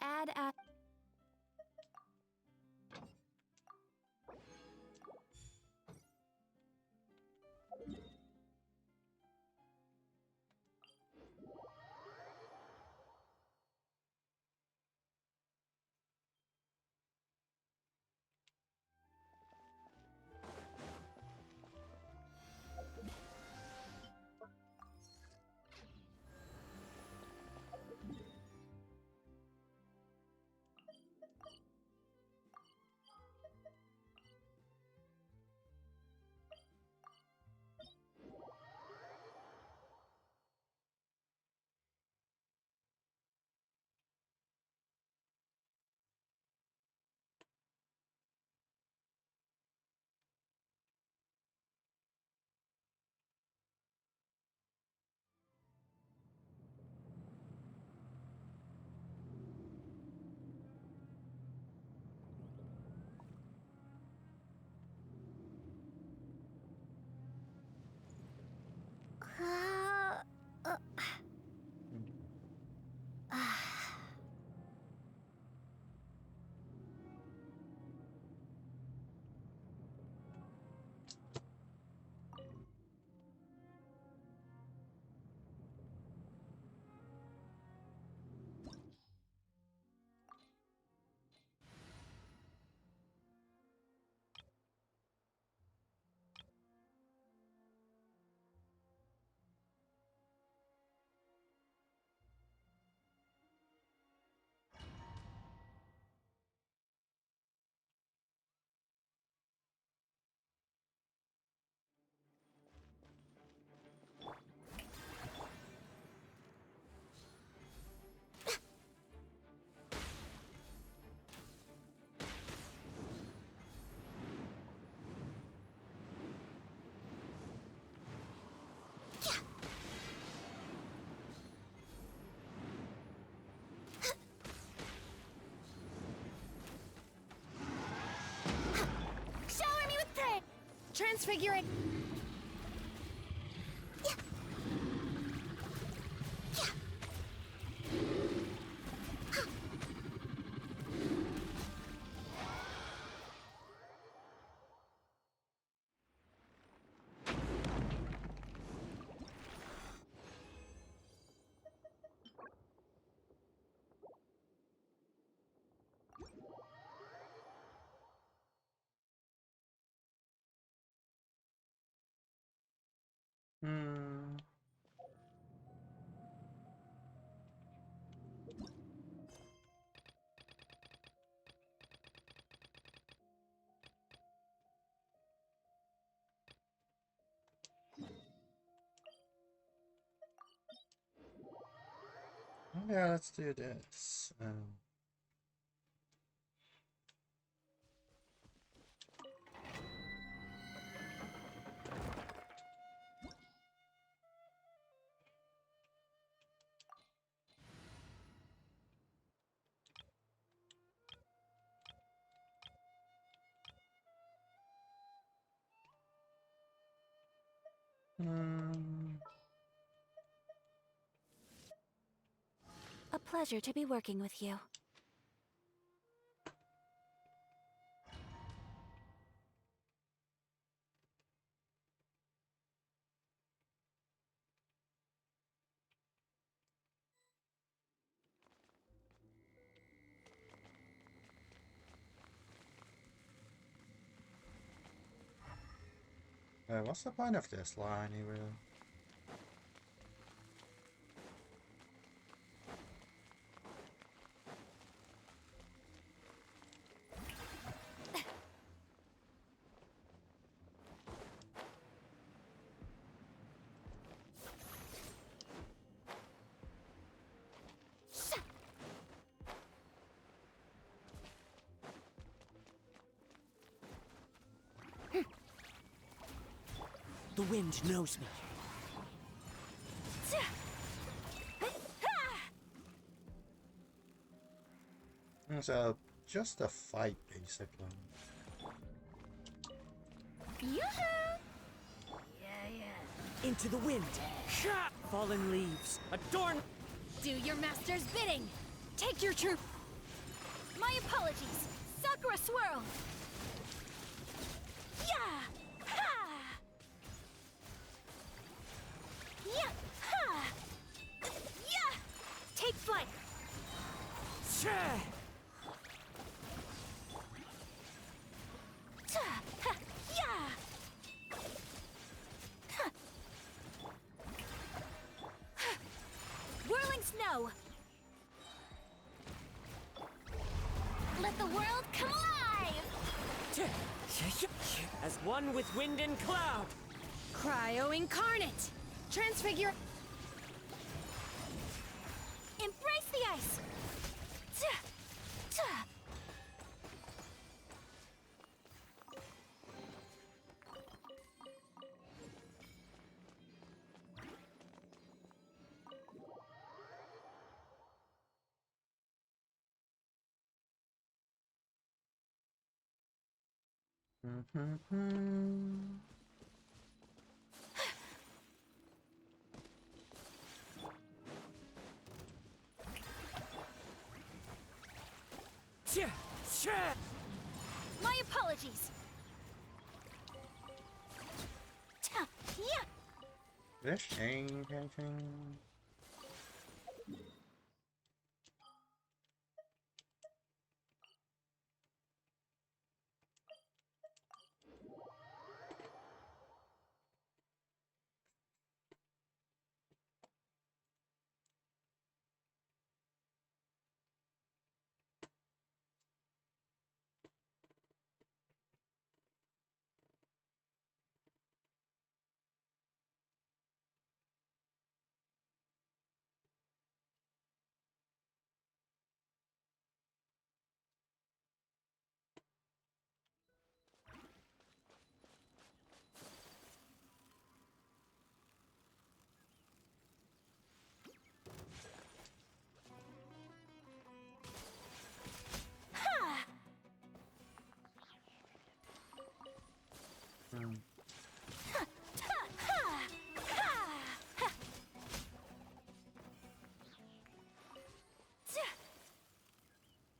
Add. Transfigure it. Hmm. Yeah, let's do this. Hmm. A pleasure to be working with you. What's the point of this line, anyway? The wind knows me. So, just a fight, basically. Yoo-hoo! Into the wind. Fallen leaves. Adorn. Do your master's bidding. Take your troop. My apologies. Sakura swirl. Yeah! Ha! Yeah! Ha! Yeah! Take flight. Ta! Ha! Yeah! Ha! Ha! Whirling snow. Let the world come alive! As one with wind and cloud. Cryo incarnate! Transfigure... Embrace the ice! Ta! Ta! My apologies! Ta! Yeah! This change anything?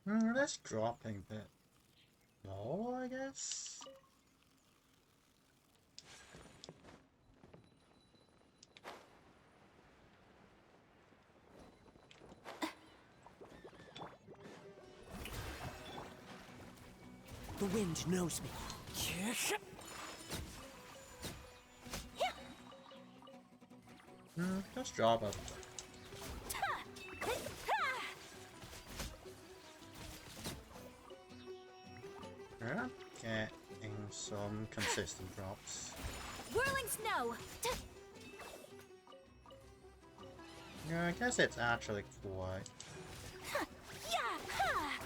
That's dropping a bit low, I guess. The wind knows me. Just drop it. We're getting some consistent drops. Whirling snow. Yeah, I guess it's actually quite. Yeah. Ha.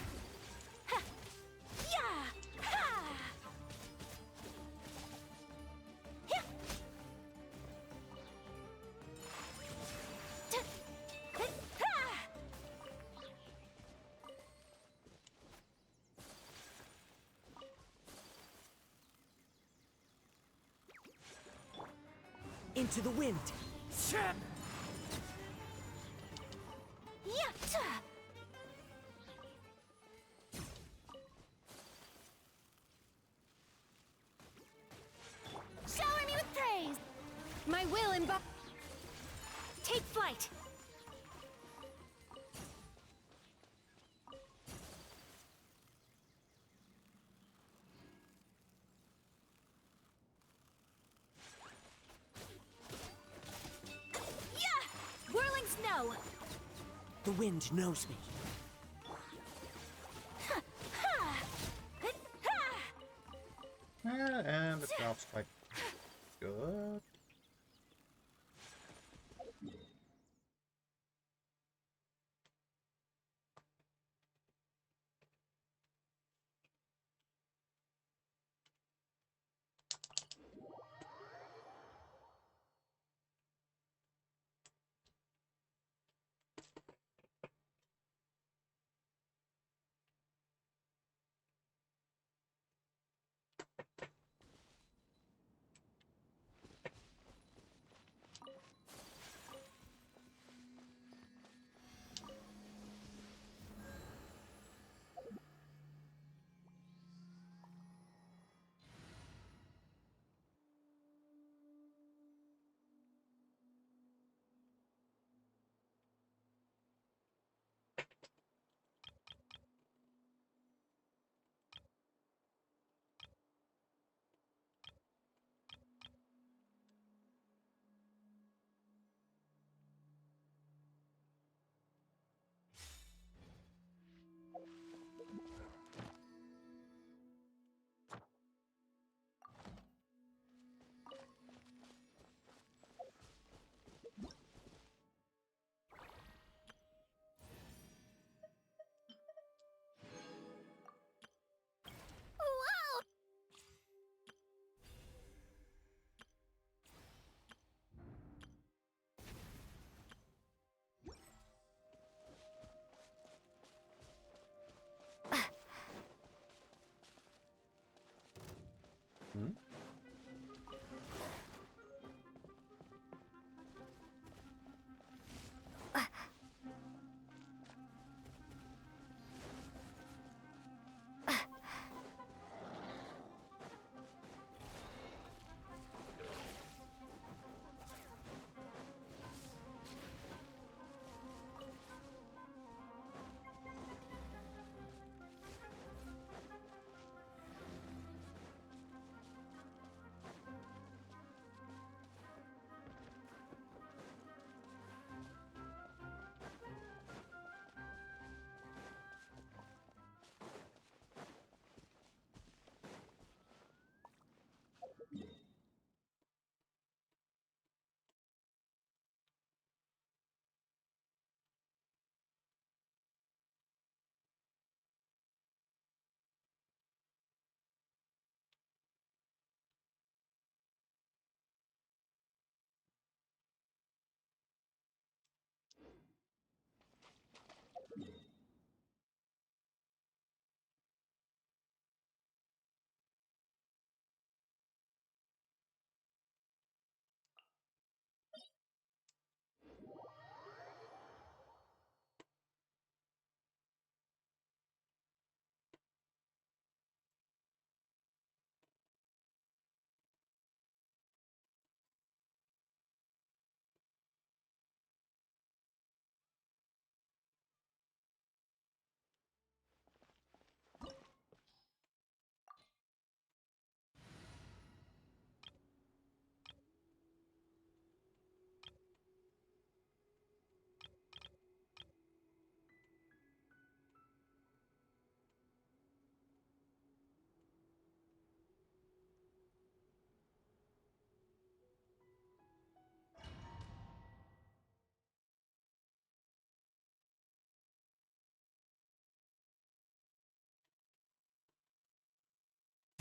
Ha. Yeah. Ha. Yeah. Ha. Into the wind. Yeah. Shower me with praise. My will take flight. Yeah! Whirling snow. The wind knows me. Ha. Ha. Ha. Yeah, and the drop's quite good.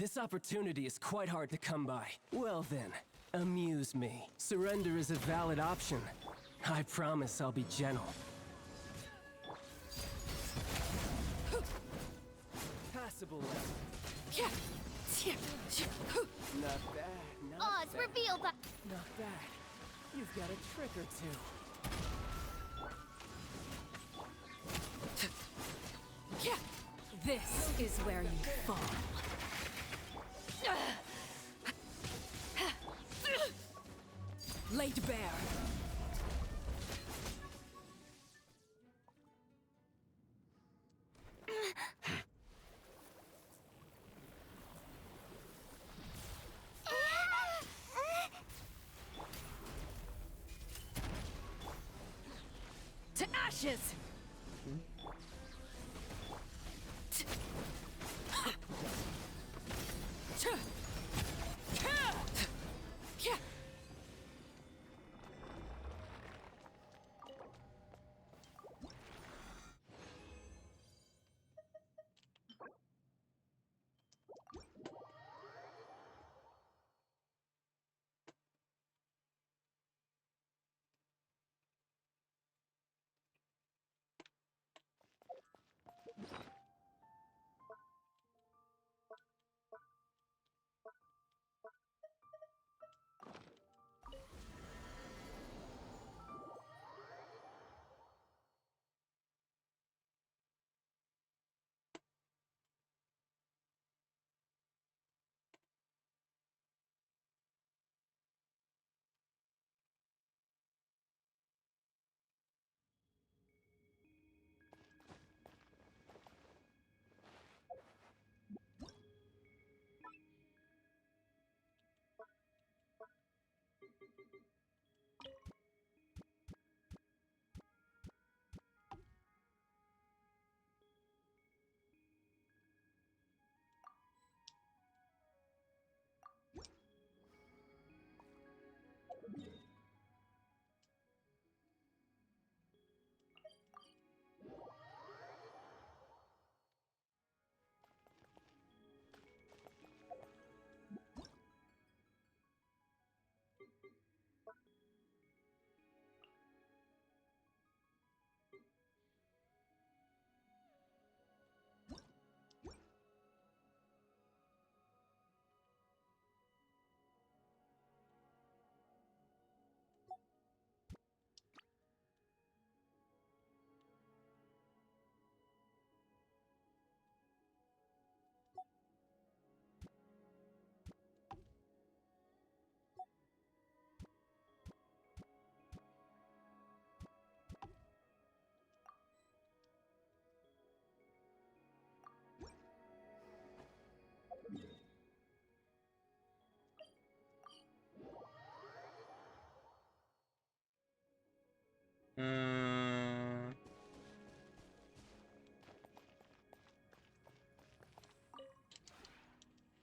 This opportunity is quite hard to come by. Well then, amuse me. Surrender is a valid option. I promise I'll be gentle. Passable. Not bad, not Oz, bad. reveal that. Not bad. You've got a trick or two. This is where you fall. Laid bare. To ashes!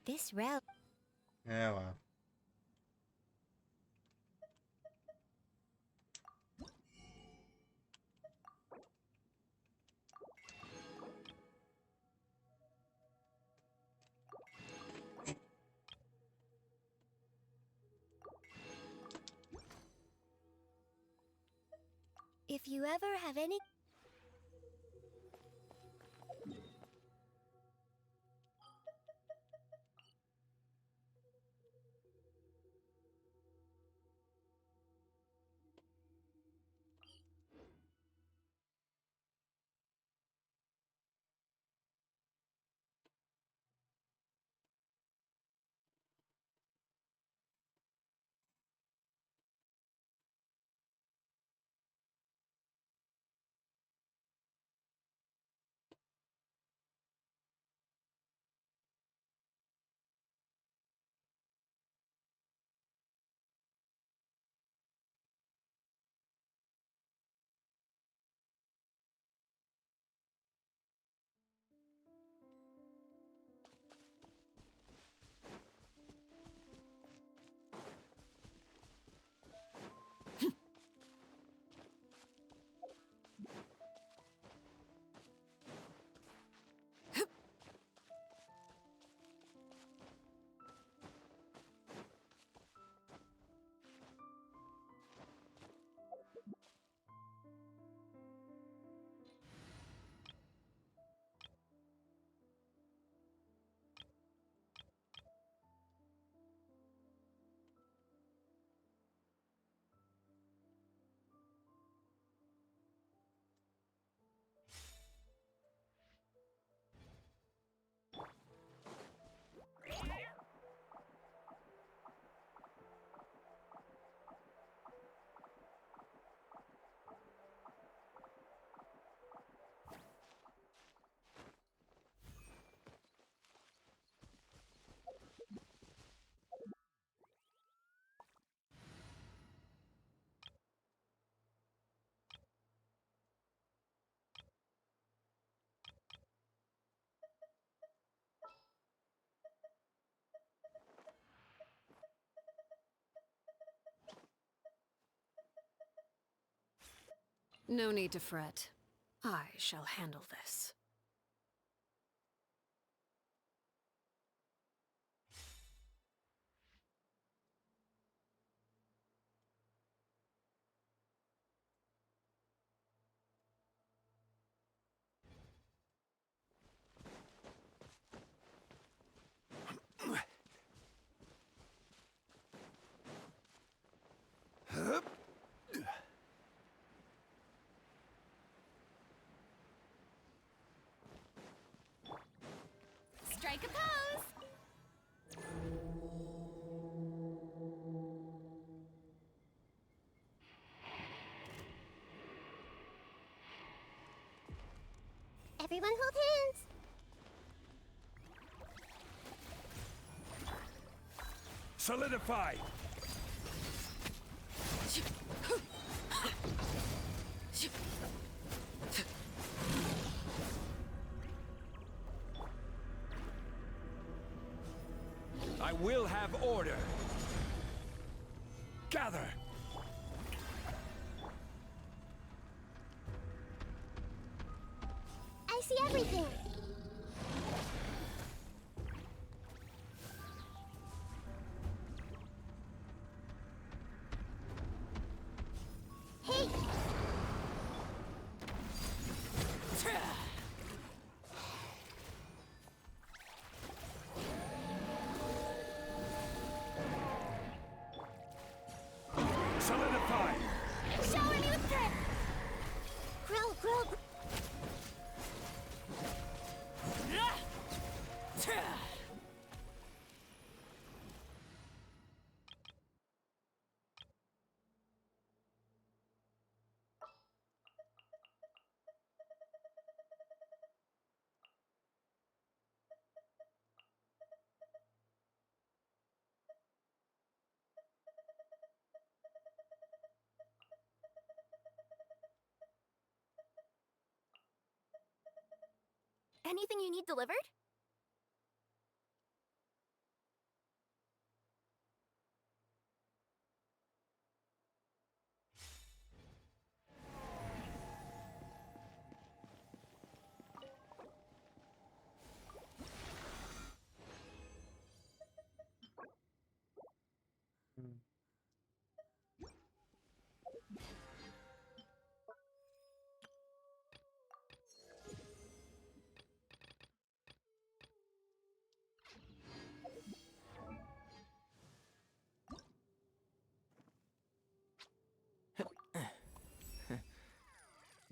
This route. Yeah, well. If you ever have any No need to fret. I shall handle this. Strike a pose! Everyone hold hands. Solidify! I will have order. Gather! I see everything. Hey! Solidify! Shower me with drip! Grill, grill, grill. Anything you need delivered?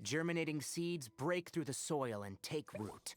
Germinating seeds break through the soil and take root.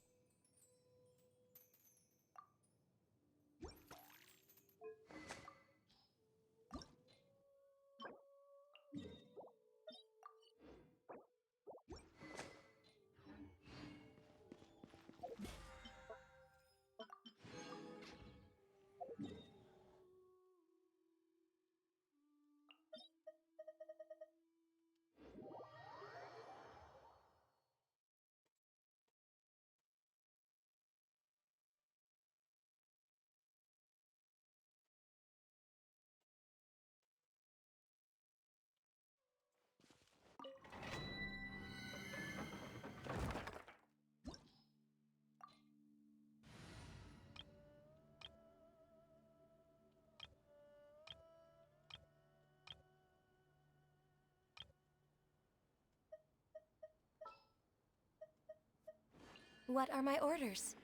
What are my orders?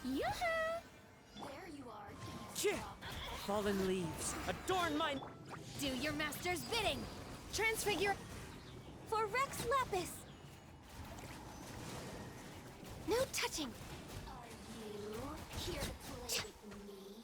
Yoo-hoo! There you are. Fallen leaves, adorn my... Do your master's bidding! Transfigure... For Rex Lapis. No touching. Are you here to play with me?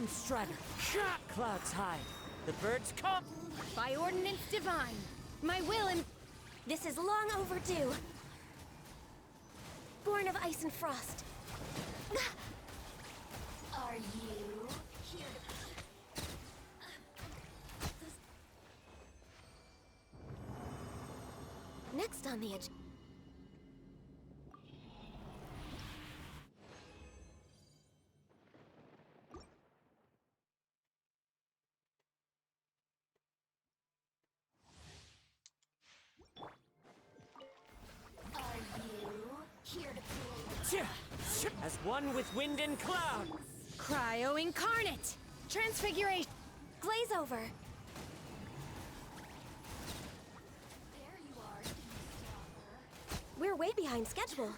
Flame Strider! Clouds hide! The birds come! By ordinance divine, my will and... This is long overdue. Born of ice and frost. Are you here to... Next on the edge. As one with wind and cloud! Cryo incarnate! Transfiguration! Glaze over. We're way behind schedule.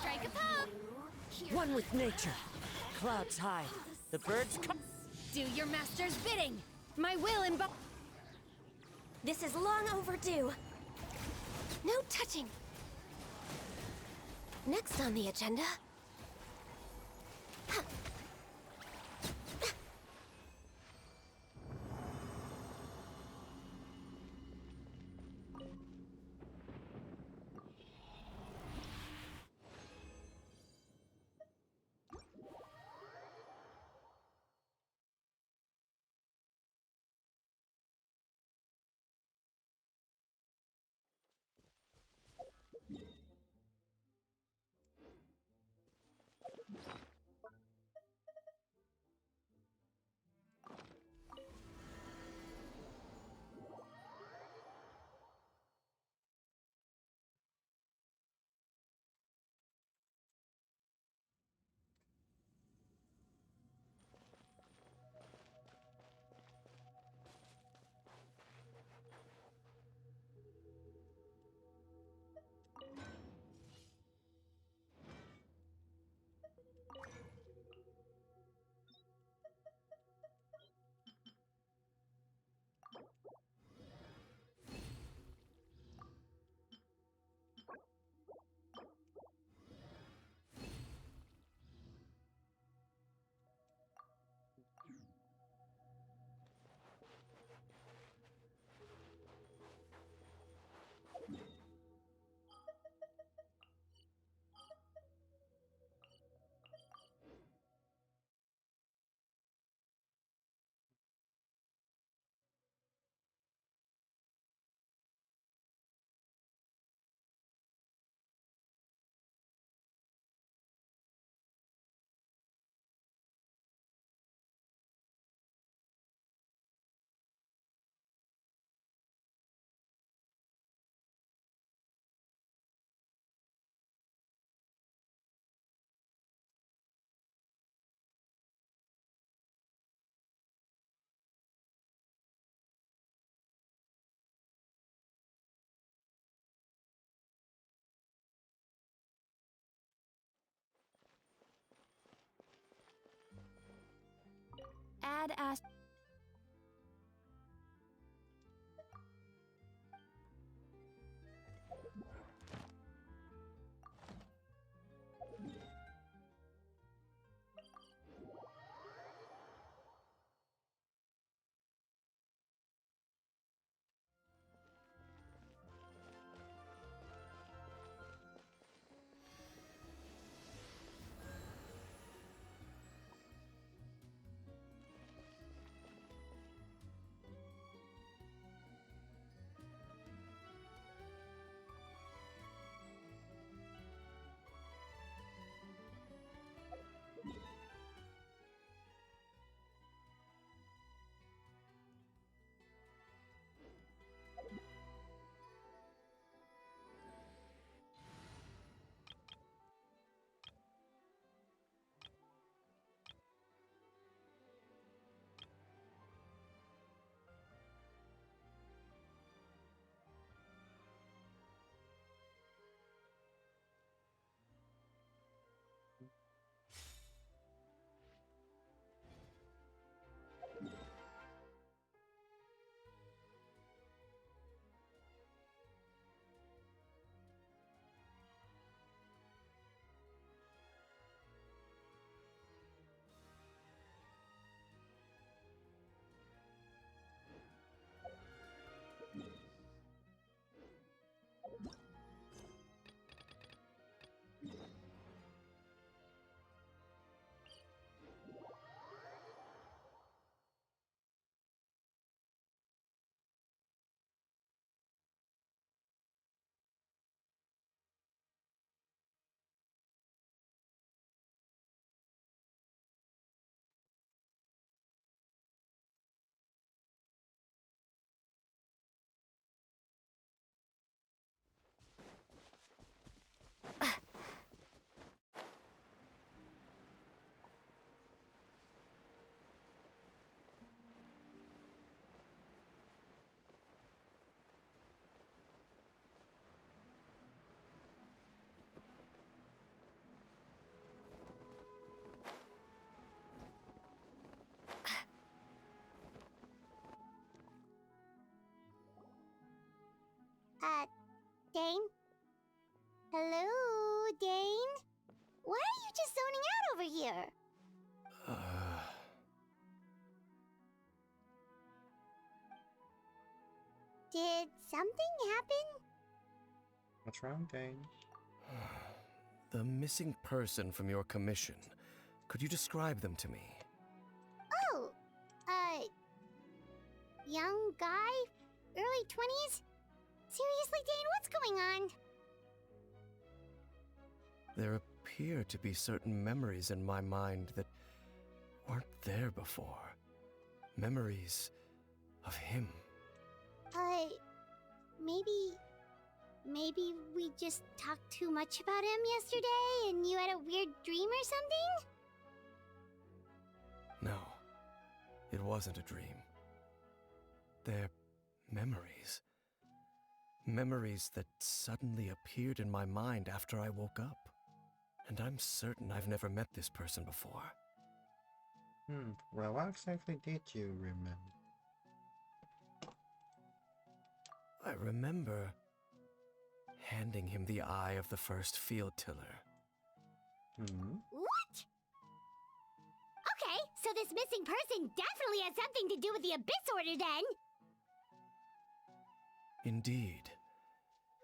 Strike a pose! One with nature! Clouds hide! The birds come! Do your master's bidding! My will and... This is long overdue. No touching. Next on the agenda. Dad asked. Dane? Hello, Dane? Why are you just zoning out over here? Did something happen? What's wrong, Dane? The missing person from your commission. Could you describe them to me? Oh, young guy? Early 20s? Seriously, Dane, what's going on? There appear to be certain memories in my mind that weren't there before. Memories of him. Maybe we just talked too much about him yesterday and you had a weird dream or something? No, it wasn't a dream. They're memories. Memories that suddenly appeared in my mind after I woke up. And I'm certain I've never met this person before. Well, what exactly did you remember? I remember handing him the eye of the first field tiller. What? Okay, so this missing person definitely has something to do with the Abyss Order then! Indeed.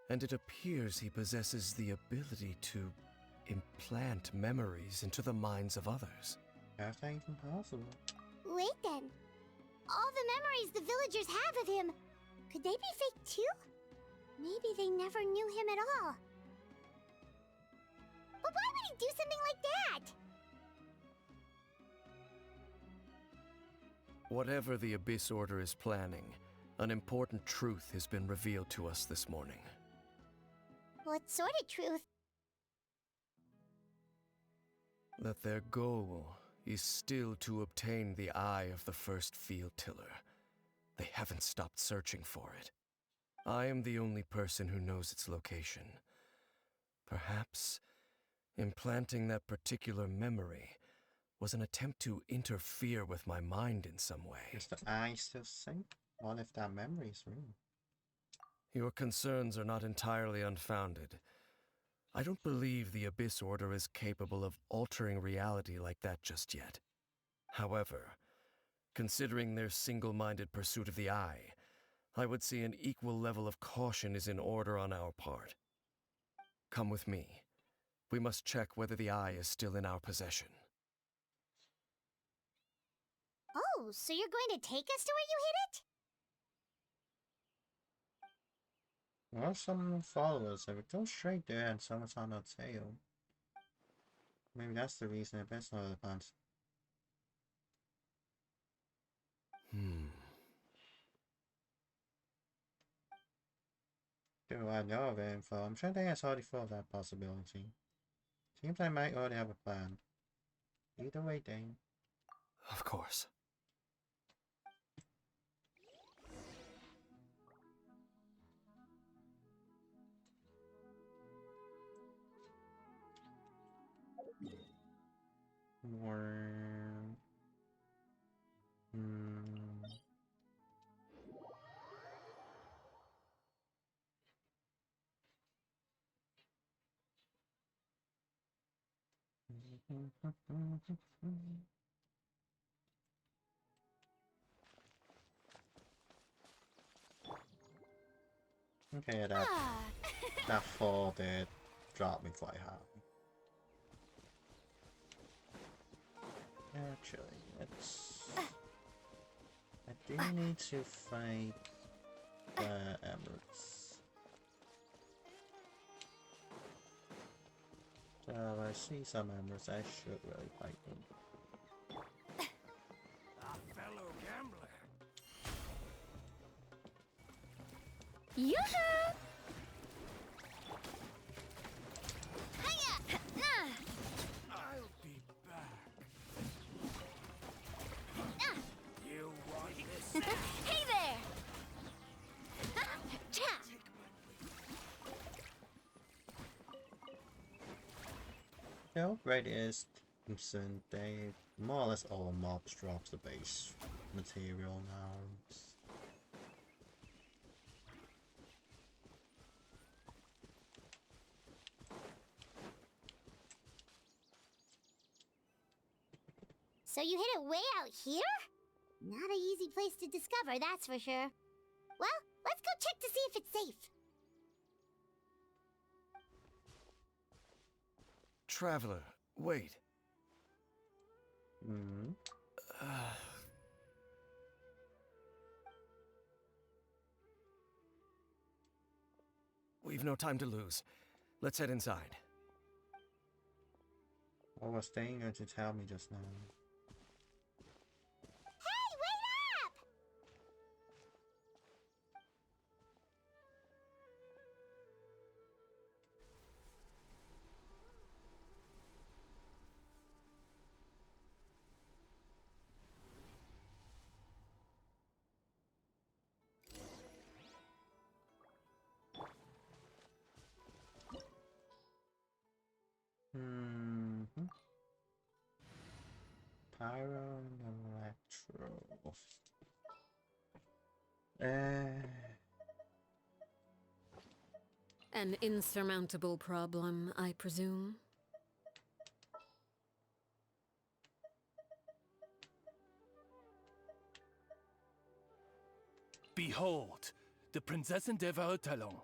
And it appears he possesses the ability to implant memories into the minds of others. That's not even possible. Wait then. All the memories the villagers have of him, could they be fake too? Maybe they never knew him at all. But why would he do something like that? Whatever the Abyss Order is planning, an important truth has been revealed to us this morning. What sort of truth? That their goal is still to obtain the eye of the first field tiller. They haven't stopped searching for it. I am the only person who knows its location. Perhaps implanting that particular memory was an attempt to interfere with my mind in some way. Is the eye still sync? What if that memory is real? Your concerns are not entirely unfounded. I don't believe the Abyss Order is capable of altering reality like that just yet. However, considering their single-minded pursuit of the Eye, I would say an equal level of caution is in order on our part. Come with me. We must check whether the Eye is still in our possession. Oh, so you're going to take us to where you hid it? Well, some followers, if we go straight there and someone's on our tail. Maybe that's the reason it best not advance. Do I know of info? I'm sure they has already thought of that possibility. Seems I might already have a plan. Either way, Dane. Of course. Okay, that fall did drop me quite hard. Actually, let's... I do need to fight the emeralds. So I see some emeralds, I should really fight them. A fellow gambler. Yoo-hoo! Hiya! Nah! I'll be back. You want this? Hey there! Cha! The upgrade is Simpson. They more or less all mobs drops the base material now. So you hid it way out here? Not an easy place to discover, that's for sure. Well, let's go check to see if it's safe. Traveler, wait. We've no time to lose. Let's head inside. What was Dane going to tell me just now? Hey, wait up! Pyro and Electro. An insurmountable problem, I presume. Behold, the Prinzessin der Verurteilung.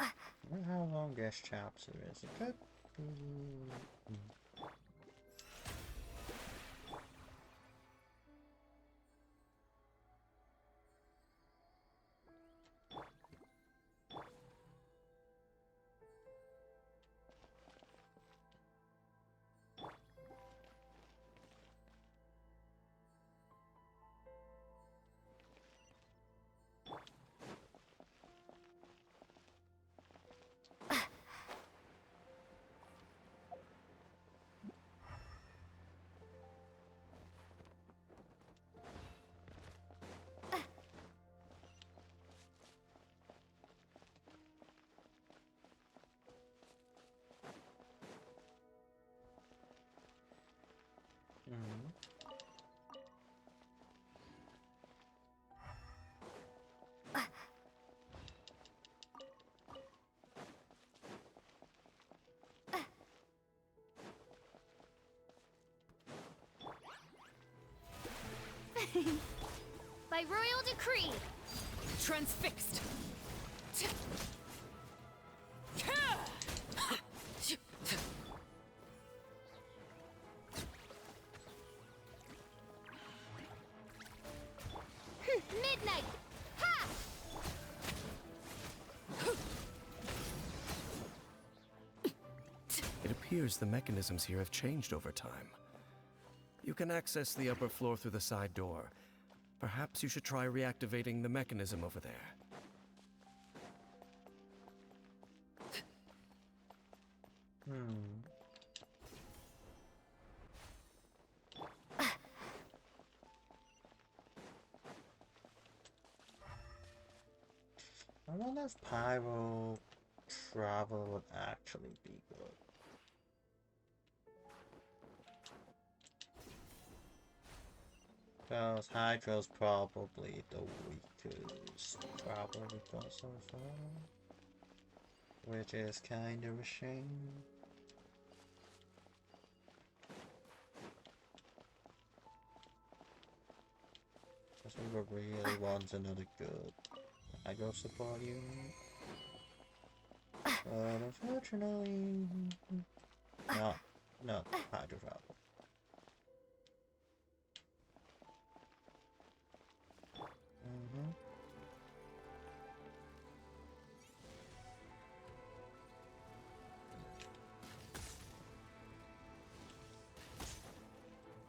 I wonder how long this chapter is. It could be... Mhm. By royal decree, Transfixed. midnight. Ha! It appears the mechanisms here have changed over time. You can access the upper floor through the side door. Perhaps you should try reactivating the mechanism over there. I wonder if Pyro Travel would actually be good. Because Hydra's probably the weakest travel we got so far. Which is kind of a shame. Because we were really want another good Hydro support unit. But unfortunately, no, Hydro travel.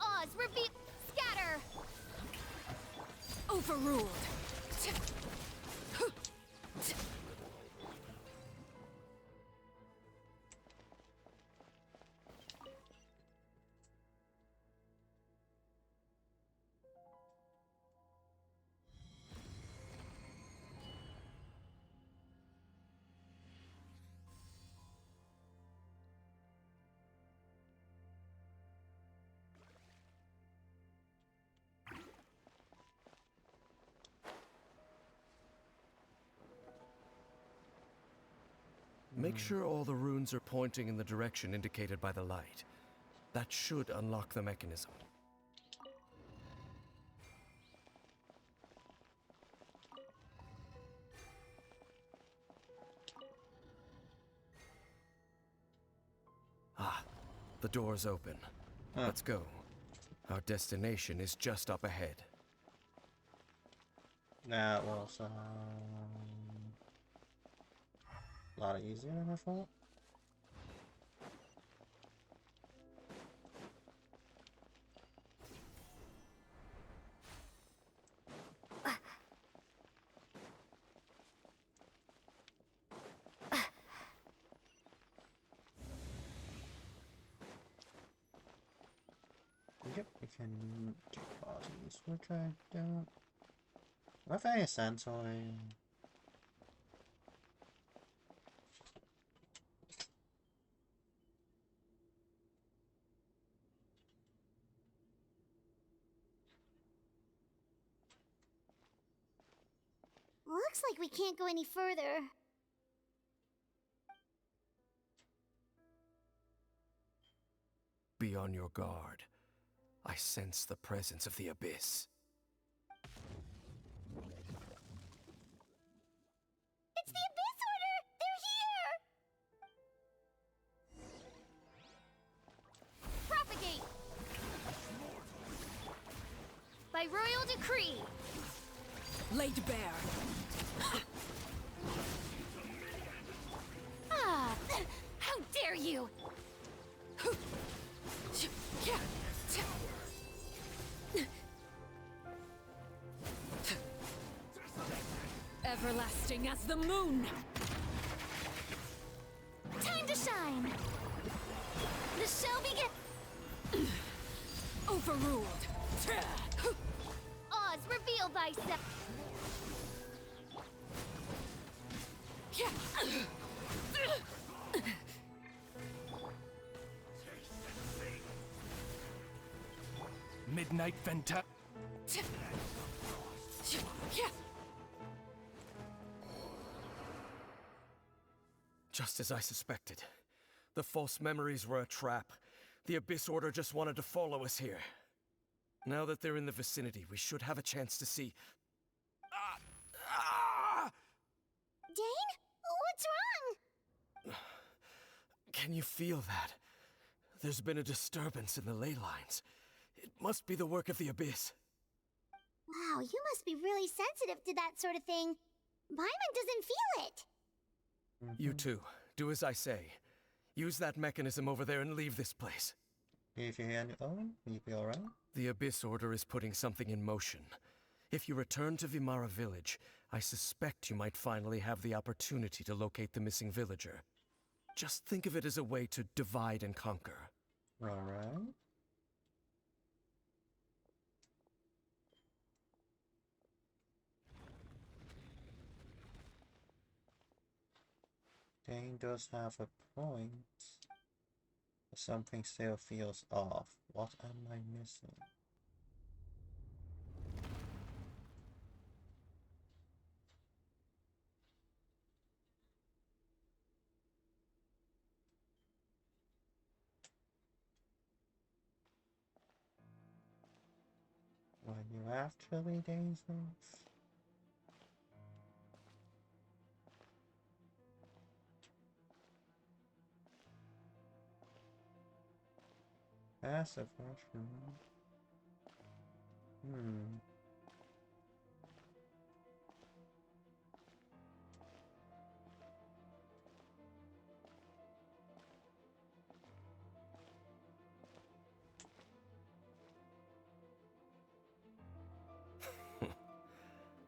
Oz, reveal, scatter. Overruled. Make sure all the runes are pointing in the direction indicated by the light. That should unlock the mechanism. Ah, the door's open. Let's go. Our destination is just up ahead. That was a lot easier than I thought. Yep, we can do parties, which I don't. What if I essentially? Looks like we can't go any further. Be on your guard. I sense the presence of the abyss. It's the Abyss Order! They're here! Propagate. By royal decree, Laid bare. ah, how dare you! Everlasting as the moon. Time to shine. The show begins. Overruled. Oz, reveal thyself. midnight venta. Just as I suspected. The false memories were a trap. The Abyss Order just wanted to follow us here. Now that they're in the vicinity, we should have a chance to see. Dane? What's wrong? Can you feel that? There's been a disturbance in the ley lines. It must be the work of the Abyss. Wow, you must be really sensitive to that sort of thing. Paimon doesn't feel it. You too. Do as I say. Use that mechanism over there and leave this place. If you hand it over, you'll be alright. The Abyss Order is putting something in motion. If you return to Vimara Village, I suspect you might finally have the opportunity to locate the missing villager. Just think of it as a way to divide and conquer. Alright. Dane does have a point. But something still feels off. What am I missing? Are you actually dangerous? Passive mushroom.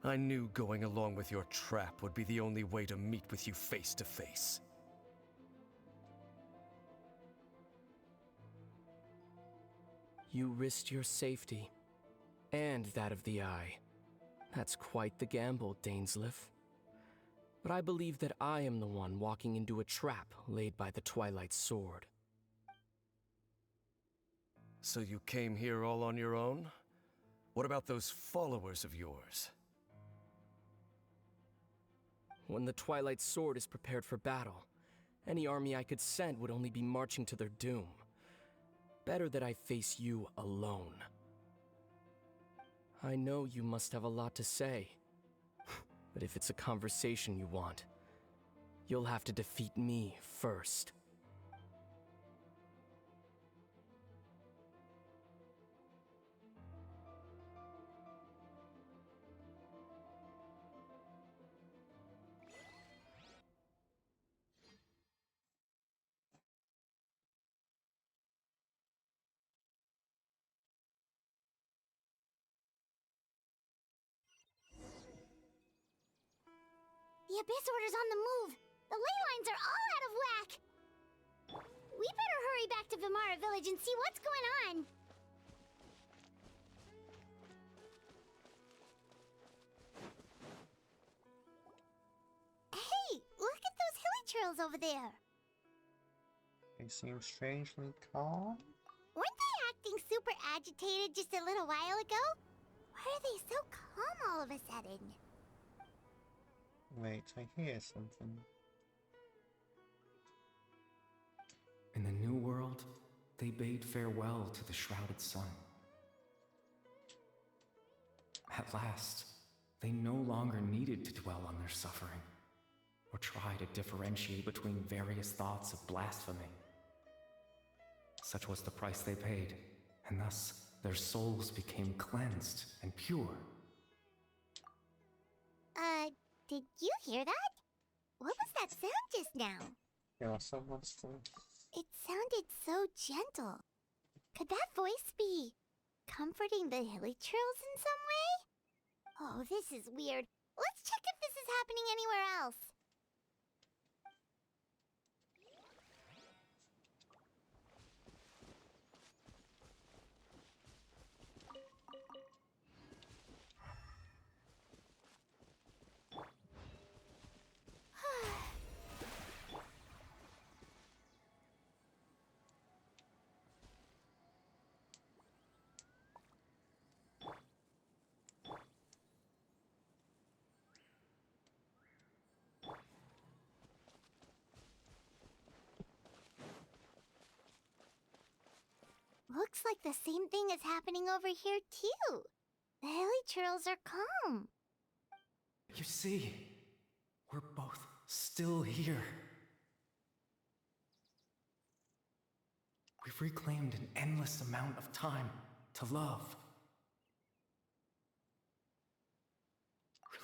I knew going along with your trap would be the only way to meet with you face to face. You risked your safety, and that of the Eye. That's quite the gamble, Dainsleif. But I believe that I am the one walking into a trap laid by the Twilight Sword. So you came here all on your own? What about those followers of yours? When the Twilight Sword is prepared for battle, any army I could send would only be marching to their doom. Better that I face you alone. I know you must have a lot to say, but if it's a conversation you want, you'll have to defeat me first. The Abyss Order's on the move. The ley lines are all out of whack. We better hurry back to Vimara Village and see what's going on. Hey, look at those hilly trails over there. They seem strangely calm. Weren't they acting super agitated just a little while ago? Why are they so calm all of a sudden? Wait, I hear something. In the New World, they bade farewell to the shrouded sun. At last, they no longer needed to dwell on their suffering, or try to differentiate between various thoughts of blasphemy. Such was the price they paid, and thus their souls became cleansed and pure. Did you hear that? What was that sound just now? Yeah, someone's still. It sounded so gentle. Could that voice be comforting the hilly trails in some way? Oh, this is weird. Let's check if this is happening anywhere else. Looks like the same thing is happening over here, too. The hilichurls are calm. You see, we're both still here. We've reclaimed an endless amount of time to love.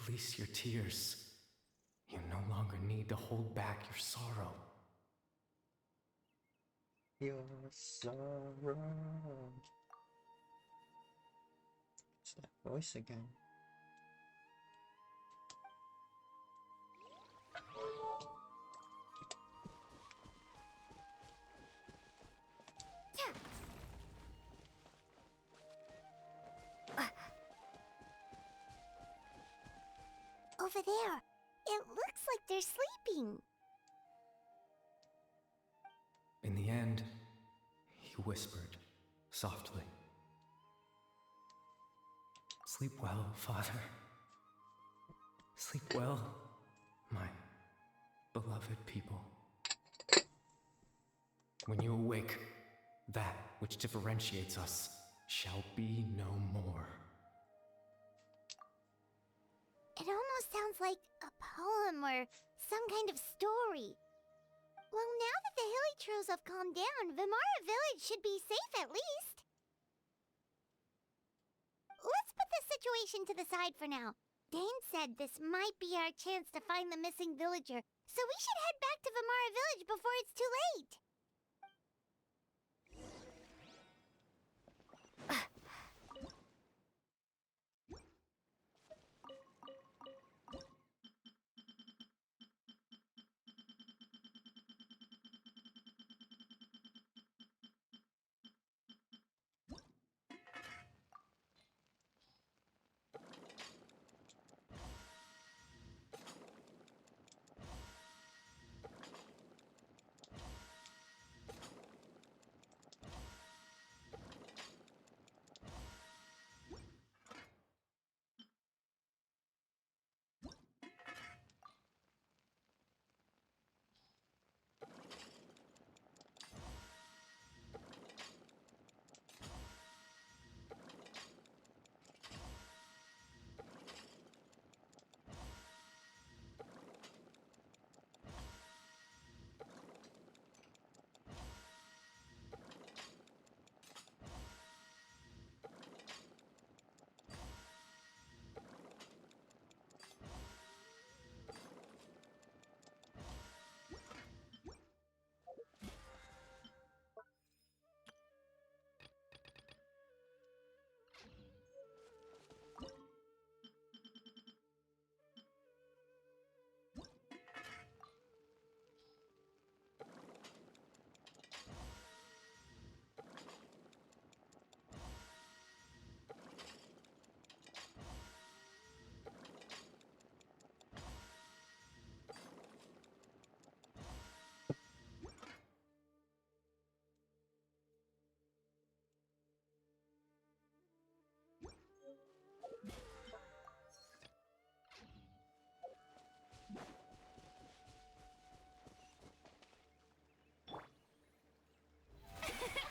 Release your tears. You no longer need to hold back your sorrow. Your sorrow. It's that voice again. Over there. It looks like they're sleeping. In the end, he whispered softly. Sleep well, Father. Sleep well, my beloved people. When you awake, that which differentiates us shall be no more. It almost sounds like a poem or some kind of story. Well, now that the hilichurls have calmed down, Vimara Village should be safe at least. Let's put this situation to the side for now. Dane said this might be our chance to find the missing villager, so we should head back to Vimara Village before it's too late.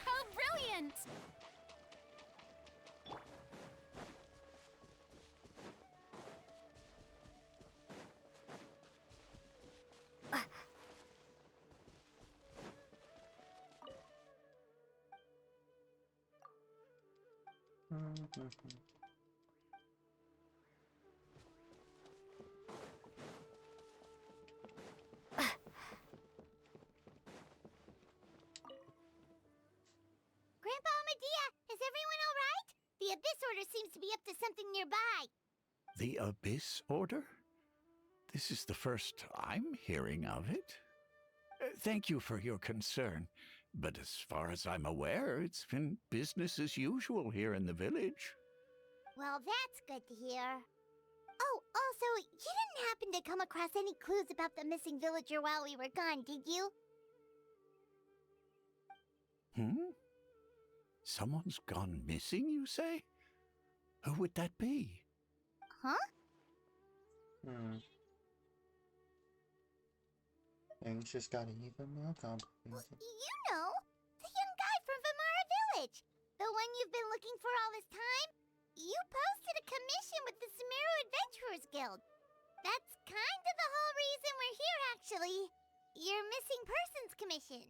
How brilliant! Grandpa Medea, is everyone all right? The Abyss Order seems to be up to something nearby. The Abyss Order? This is the first I'm hearing of it. Thank you for your concern, but as far as I'm aware, it's been business as usual here in the village. Well, that's good to hear. Oh, also, you didn't happen to come across any clues about the missing villager while we were gone, did you? Someone's gone missing, you say? Who would that be? Huh? Things just got even more complicated. You know, the young guy from Vimara Village. you've been looking for all this time? You posted a commission with the Sumeru Adventurers Guild. That's kind of the whole reason we're here, actually. Your missing persons commission.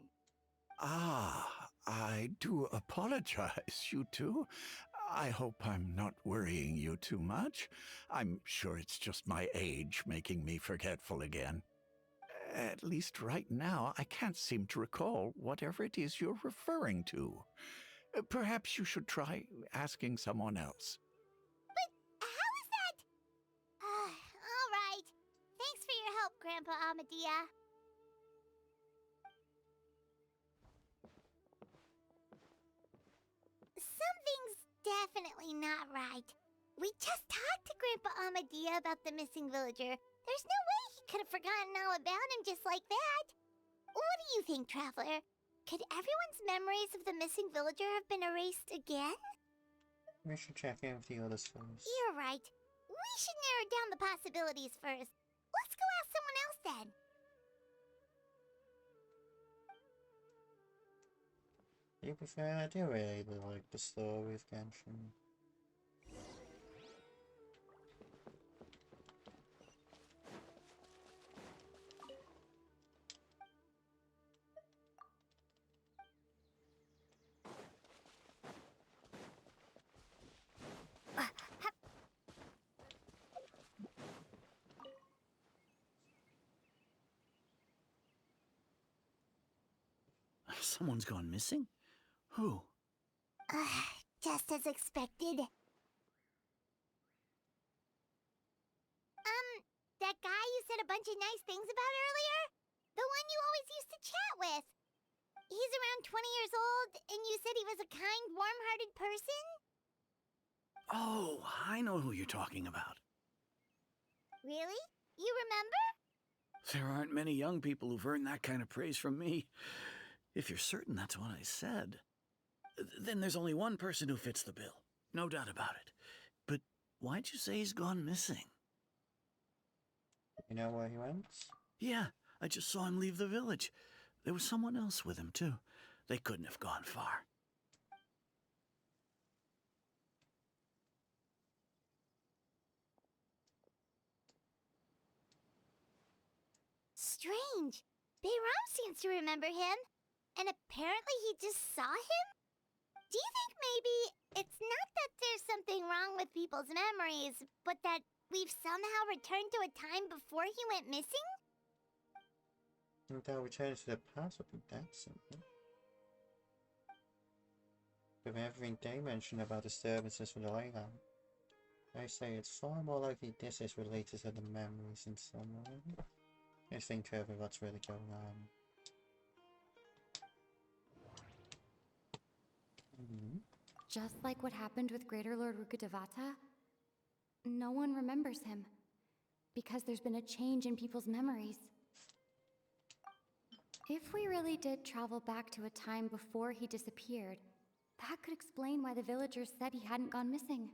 Ah, I do apologize, you two. I hope I'm not worrying you too much. I'm sure it's just my age making me forgetful again. At least right now, I can't seem to recall whatever it is you're referring to. Perhaps you should try asking someone else. But how is that? All right. Thanks for your help, Grandpa Amadia. Something's definitely not right. We just talked to Grandpa Amadia about the missing villager. There's no way he could have forgotten all about him just like that. What do you think, Traveler? Could everyone's memories of the missing villager have been erased again? We should check in with the others first. You're right. We should narrow down the possibilities first. Let's go ask someone else then. To be fair, I do really like the story of Genshin. Someone's gone missing? Who? Just as expected. That guy you said a bunch of nice things about earlier? The one you always used to chat with. He's around 20 years old, and you said he was a kind, warm-hearted person? Oh, I know who you're talking about. Really? You remember? There aren't many young people who've earned that kind of praise from me. If you're certain that's what I said, then there's only one person who fits the bill. No doubt about it. But why'd you say he's gone missing? You know where he went? Yeah, I just saw him leave the village. There was someone else with him, too. They couldn't have gone far. Strange. Bayram seems to remember him. And apparently he just saw him? Do you think maybe it's not that there's something wrong with people's memories, but that we've somehow returned to a time before he went missing? And they'll return to the past would be that simple. With everything they mentioned about disturbances with the Leyline, I say it's far more likely this is related to the memories in some way. I think over what's really going on. Just like what happened with Greater Lord Rukkhadevata, no one remembers him, because there's been a change in people's memories. If we really did travel back to a time before he disappeared, that could explain why the villagers said he hadn't gone missing.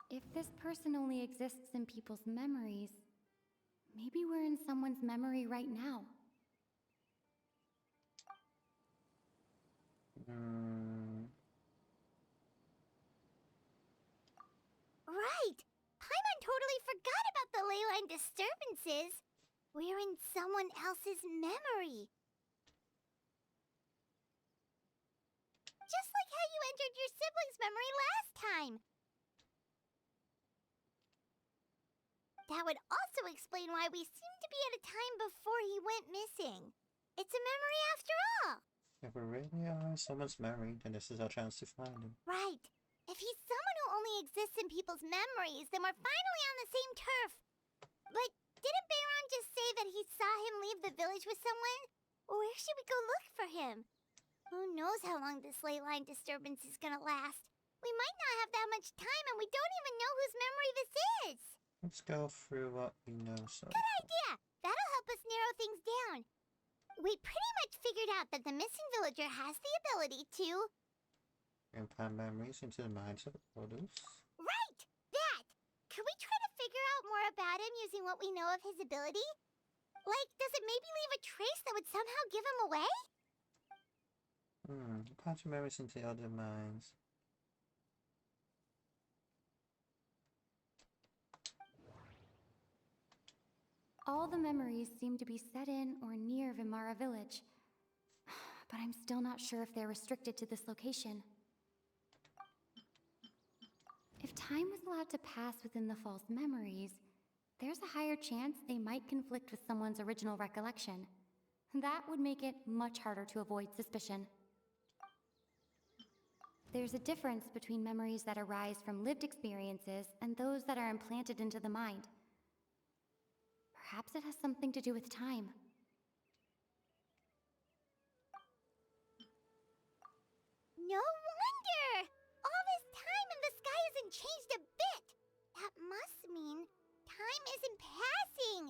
If this person only exists in people's memories, maybe we're in someone's memory right now. Right! Paimon totally forgot about the leyline disturbances. We're in someone else's memory. Just like how you entered your sibling's memory last time. That would also explain why we seem to be at a time before he went missing. It's a memory after all. If we really are in someone's memory, then this is our chance to find him. Right. If he's someone who only exists in people's memories, then we're finally on the same turf. But didn't Bayron just say that he saw him leave the village with someone? Where should we go look for him? Who knows how long this ley line disturbance is gonna last? We might not have that much time, and we don't even know whose memory this is. Let's go through what we know so far. Good idea! That'll help us narrow things down. We pretty much figured out that the missing villager has the ability to... implant memories into the minds of others. Right! That! Could we try to figure out more about him using what we know of his ability? Like, does it maybe leave a trace that would somehow give him away? Patch memories into other minds. All the memories seem to be set in or near Vimara village. But I'm still not sure if they're restricted to this location. If time was allowed to pass within the false memories, there's a higher chance they might conflict with someone's original recollection. That would make it much harder to avoid suspicion. There's a difference between memories that arise from lived experiences and those that are implanted into the mind. Perhaps it has something to do with time. No wonder! All this time and the sky hasn't changed a bit! That must mean time isn't passing!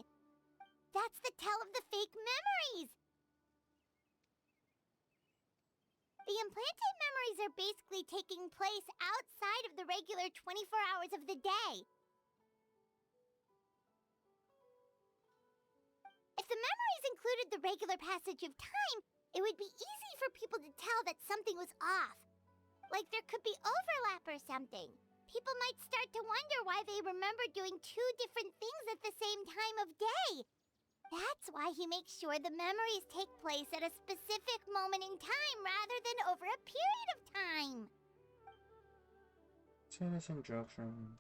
That's the tell of the fake memories! The implanted memories are basically taking place outside of the regular 24 hours of the day. If the memories included the regular passage of time, it would be easy for people to tell that something was off. Like there could be overlap or something. People might start to wonder why they remember doing two different things at the same time of day. That's why he makes sure the memories take place at a specific moment in time rather than over a period of time. See this instruction.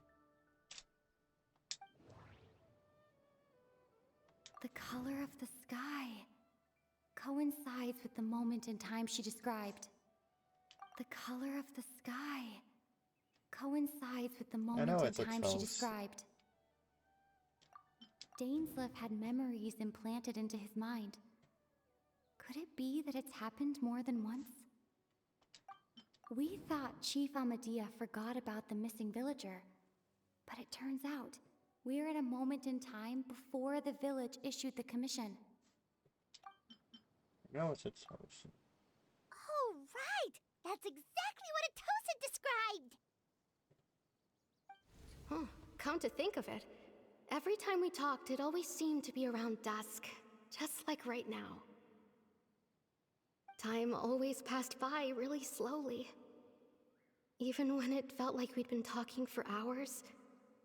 The color of the sky coincides with the moment in time she described. The color of the sky coincides with the moment in time she described. Dainsleif had memories implanted into his mind. Could it be that it's happened more than once? We thought Chief Amadea forgot about the missing villager, but it turns out we're at a moment in time before the village issued the commission. No, it's Atosa. Oh, right! That's exactly what Atosa described! Huh, come to think of it, every time we talked, it always seemed to be around dusk, just like right now. Time always passed by really slowly. Even when it felt like we'd been talking for hours,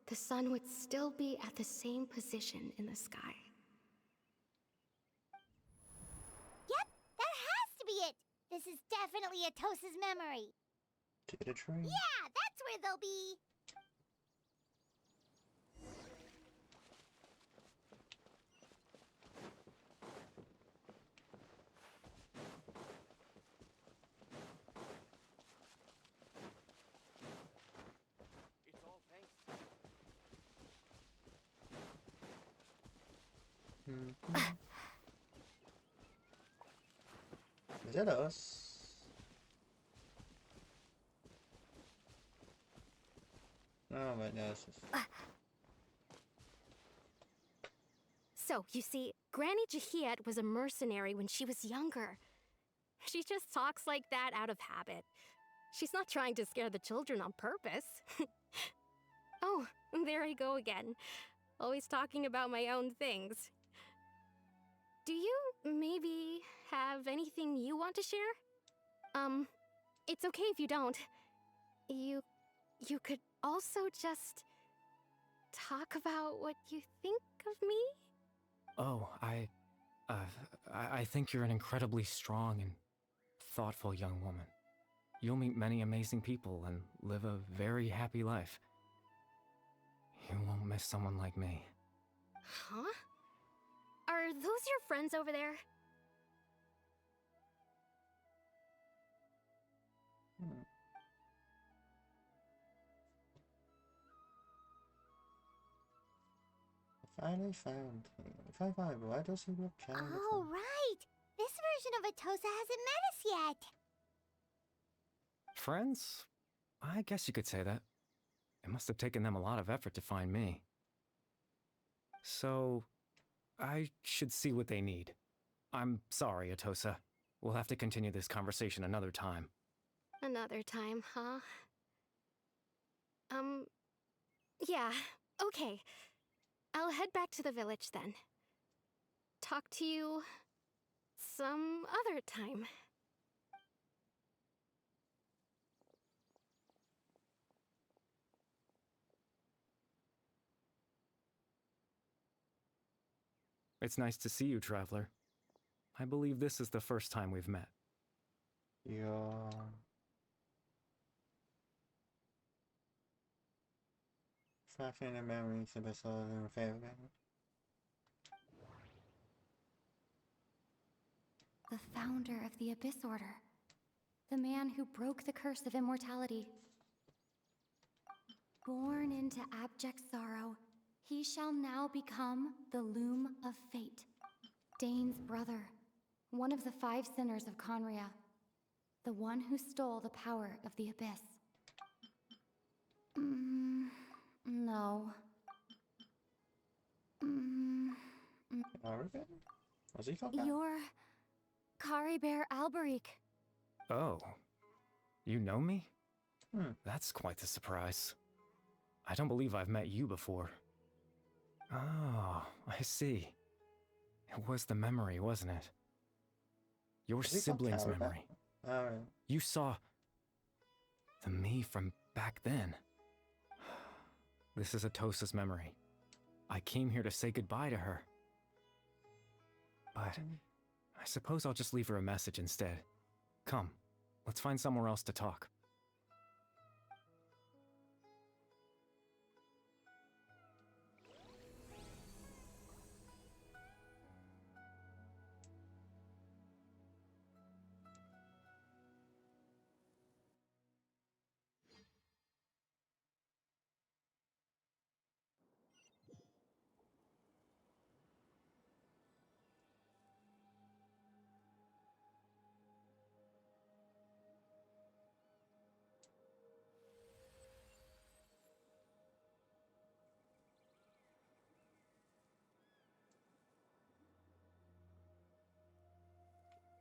the sun would still be at the same position in the sky. Yep, that has to be it! This is definitely Atosa's memory. Take a train. Yeah, that's where they'll be. Is that us? Oh my gosh. So, you see, Granny Jahiet was a mercenary when she was younger. She just talks like that out of habit. She's not trying to scare the children on purpose. Oh, there I go again. Always talking about my own things. Do you maybe have anything you want to share? It's okay if you don't. You could also just talk about what you think of me? Oh, I think you're an incredibly strong and thoughtful young woman. You'll meet many amazing people and live a very happy life. You won't miss someone like me. Huh? Are those your friends over there? I finally found him. If I find him, why does he look kind of... Oh, right! This version of Atosa hasn't met us yet. Friends? I guess you could say that. It must have taken them a lot of effort to find me. So, I should see what they need. I'm sorry, Atosa. We'll have to continue this conversation another time. Another time, huh? Yeah, okay. I'll head back to the village then. Talk to you some other time. It's nice to see you, Traveler. I believe this is the first time we've met. Yeah. Fracturing the memories of best than a favorite memory. The founder of the Abyss Order. The man who broke the curse of immortality. Born into abject sorrow, he shall now become the Loom of Fate. Dane's brother, one of the 5 sinners of Conria. The one who stole the power of the Abyss. No. Arvin? Was he called that? You're... Kari Bear Alberic. Oh. You know me? That's quite the surprise. I don't believe I've met you before. Oh, I see. It was the memory, wasn't it? Your sibling's memory. You saw... the me from back then. This is Atosa's memory. I came here to say goodbye to her. But I suppose I'll just leave her a message instead. Come, let's find somewhere else to talk.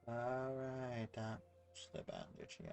Alright, that's the bandage, yeah.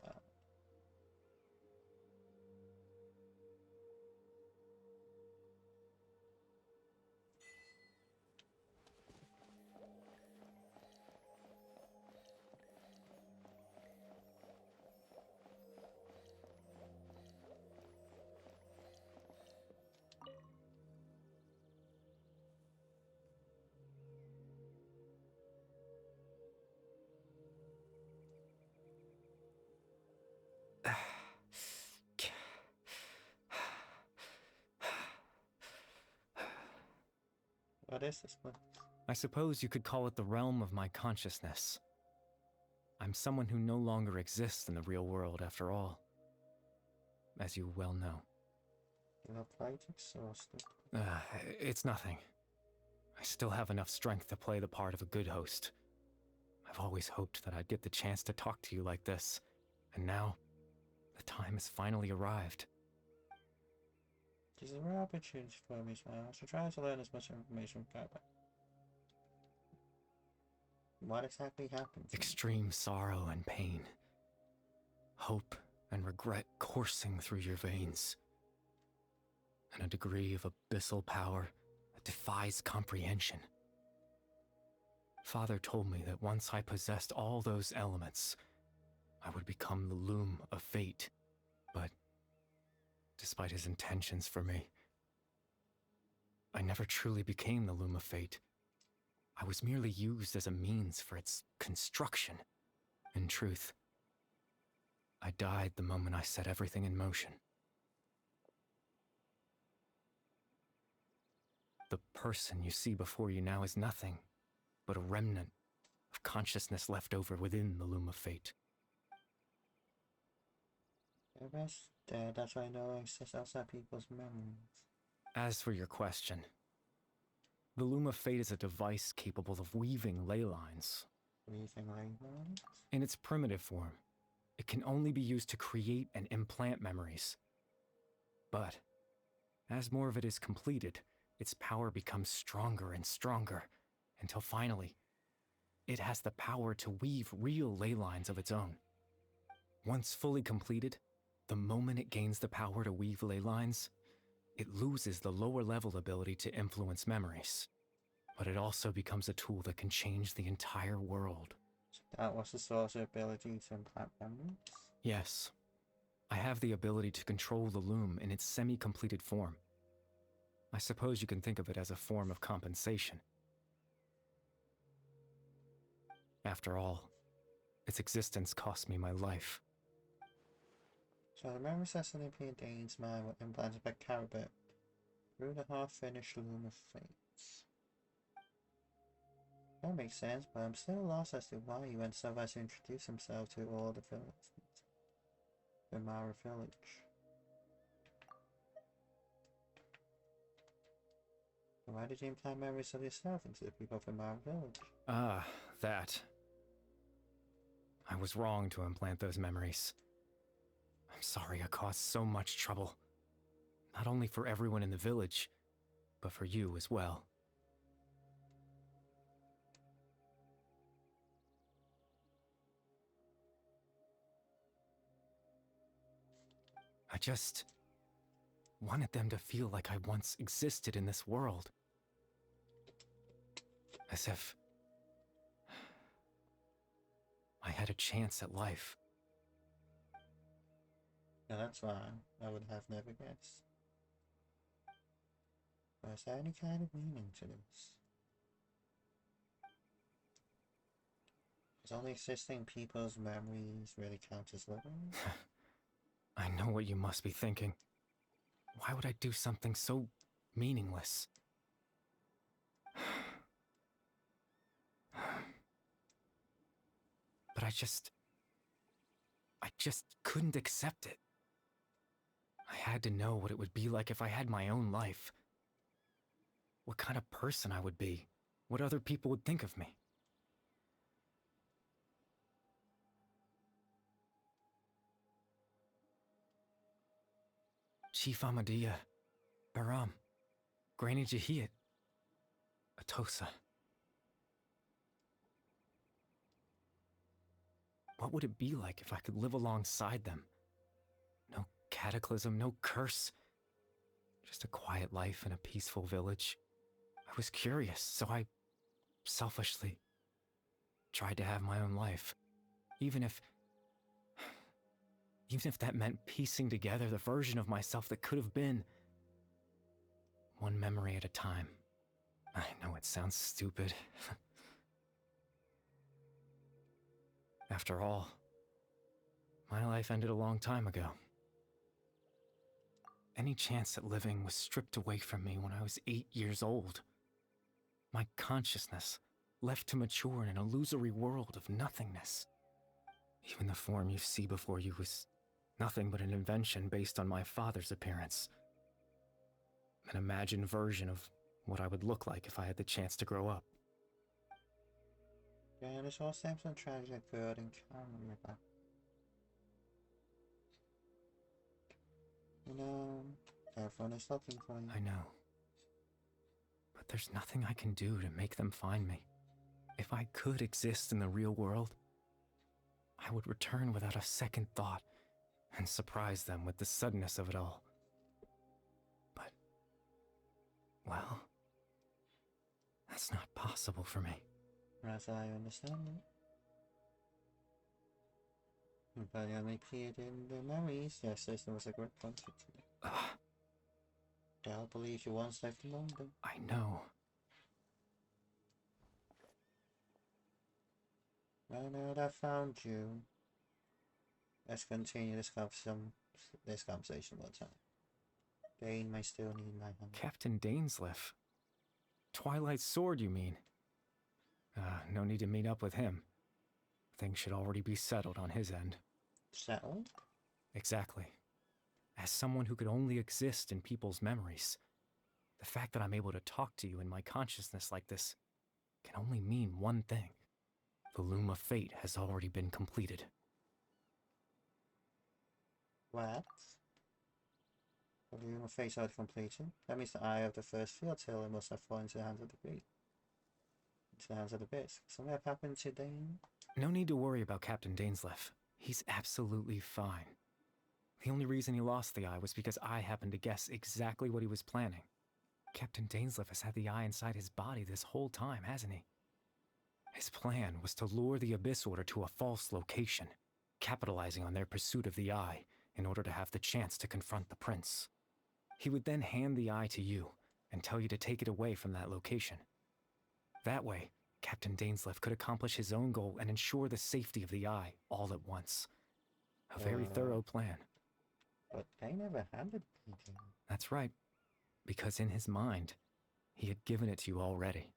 What is this one? I suppose you could call it the realm of my consciousness. I'm someone who no longer exists in the real world after all. As you well know. You look quite exhausted. It's nothing. I still have enough strength to play the part of a good host. I've always hoped that I'd get the chance to talk to you like this, and now, the time has finally arrived. This is a rare opportunity for me, so I should try to learn as much information as possible. What exactly happened? Extreme sorrow and pain. Hope and regret coursing through your veins. And a degree of abyssal power that defies comprehension. Father told me that once I possessed all those elements, I would become the Loom of Fate. But despite his intentions for me, I never truly became the Loom of Fate. I was merely used as a means for its construction. In truth, I died the moment I set everything in motion. The person you see before you now is nothing but a remnant of consciousness left over within the Loom of Fate. The rest dead, that's why I know exists outside people's memories. As for your question, the Loom of Fate is a device capable of weaving ley lines. Weaving ley lines? In its primitive form, it can only be used to create and implant memories. But, as more of it is completed, its power becomes stronger and stronger, until finally, it has the power to weave real ley lines of its own. Once fully completed, the moment it gains the power to weave ley lines, it loses the lower level ability to influence memories. But it also becomes a tool that can change the entire world. So that was the source of ability to implant memories? Yes. I have the ability to control the loom in its semi-completed form. I suppose you can think of it as a form of compensation. After all, its existence cost me my life. So the memories that Olympia Dane's mind were implanted by Carabet through the half-finished Loom of Fates. That makes sense, but I'm still lost as to why he went so as to introduce himself to all the villagers. The Mara village. Why did you implant memories of yourself into the people of the Mara village? Ah, that. I was wrong to implant those memories. I'm sorry I caused so much trouble. Not only for everyone in the village, but for you as well. I just wanted them to feel like I once existed in this world. As if I had a chance at life. No, that's fine. I would have never guessed. But is there any kind of meaning to this? Does only existing people's memories really count as living? I know what you must be thinking. Why would I do something so meaningless? But I just couldn't accept it. I had to know what it would be like if I had my own life. What kind of person I would be. What other people would think of me. Chief Ahmadiyya, Baram, Granny Jahiyat, Atosa. What would it be like if I could live alongside them? No cataclysm, no curse. Just a quiet life in a peaceful village. I was curious, so I selfishly tried to have my own life. Even if that meant piecing together the version of myself that could have been. One memory at a time. I know it sounds stupid. After all, my life ended a long time ago. Any chance at living was stripped away from me when I was 8 years old. My consciousness left to mature in an illusory world of nothingness. Even the form you see before you was nothing but an invention based on my father's appearance. An imagined version of what I would look like if I had the chance to grow up. Yeah, this all stems from tragic good encounter. You know, everyone is looking for you. I know. But there's nothing I can do to make them find me. If I could exist in the real world, I would return without a second thought and surprise them with the suddenness of it all. But, well, that's not possible for me. As I understand it. But you only appeared in the memories. Yes, this was a great concert today. I'll believe you once left among them. I know. Well, now that I found you, let's continue this conversation one time. Dane may still need my help. Captain Dainsleif? Twilight Sword, you mean? No need to meet up with him. Things should already be settled on his end. Settled? Exactly. As someone who could only exist in people's memories, the fact that I'm able to talk to you in my consciousness like this can only mean one thing. The Loom of Fate has already been completed. What? The Loom of Fate are completed? That means the eye of the first field tailor must have fallen into the hands of the beast. Into the hands of the beast. Something have happened to Dane? No need to worry about Captain Dainsleif. He's absolutely fine. The only reason he lost the eye was because I happened to guess exactly what he was planning. Captain Dainsleif has had the eye inside his body this whole time, hasn't he? His plan was to lure the Abyss Order to a false location, capitalizing on their pursuit of the eye in order to have the chance to confront the prince. He would then hand the eye to you and tell you to take it away from that location. That way, Captain Dainsleif could accomplish his own goal and ensure the safety of the Eye all at once. A very thorough plan. But they never handed it to him. That's right, because in his mind, he had given it to you already.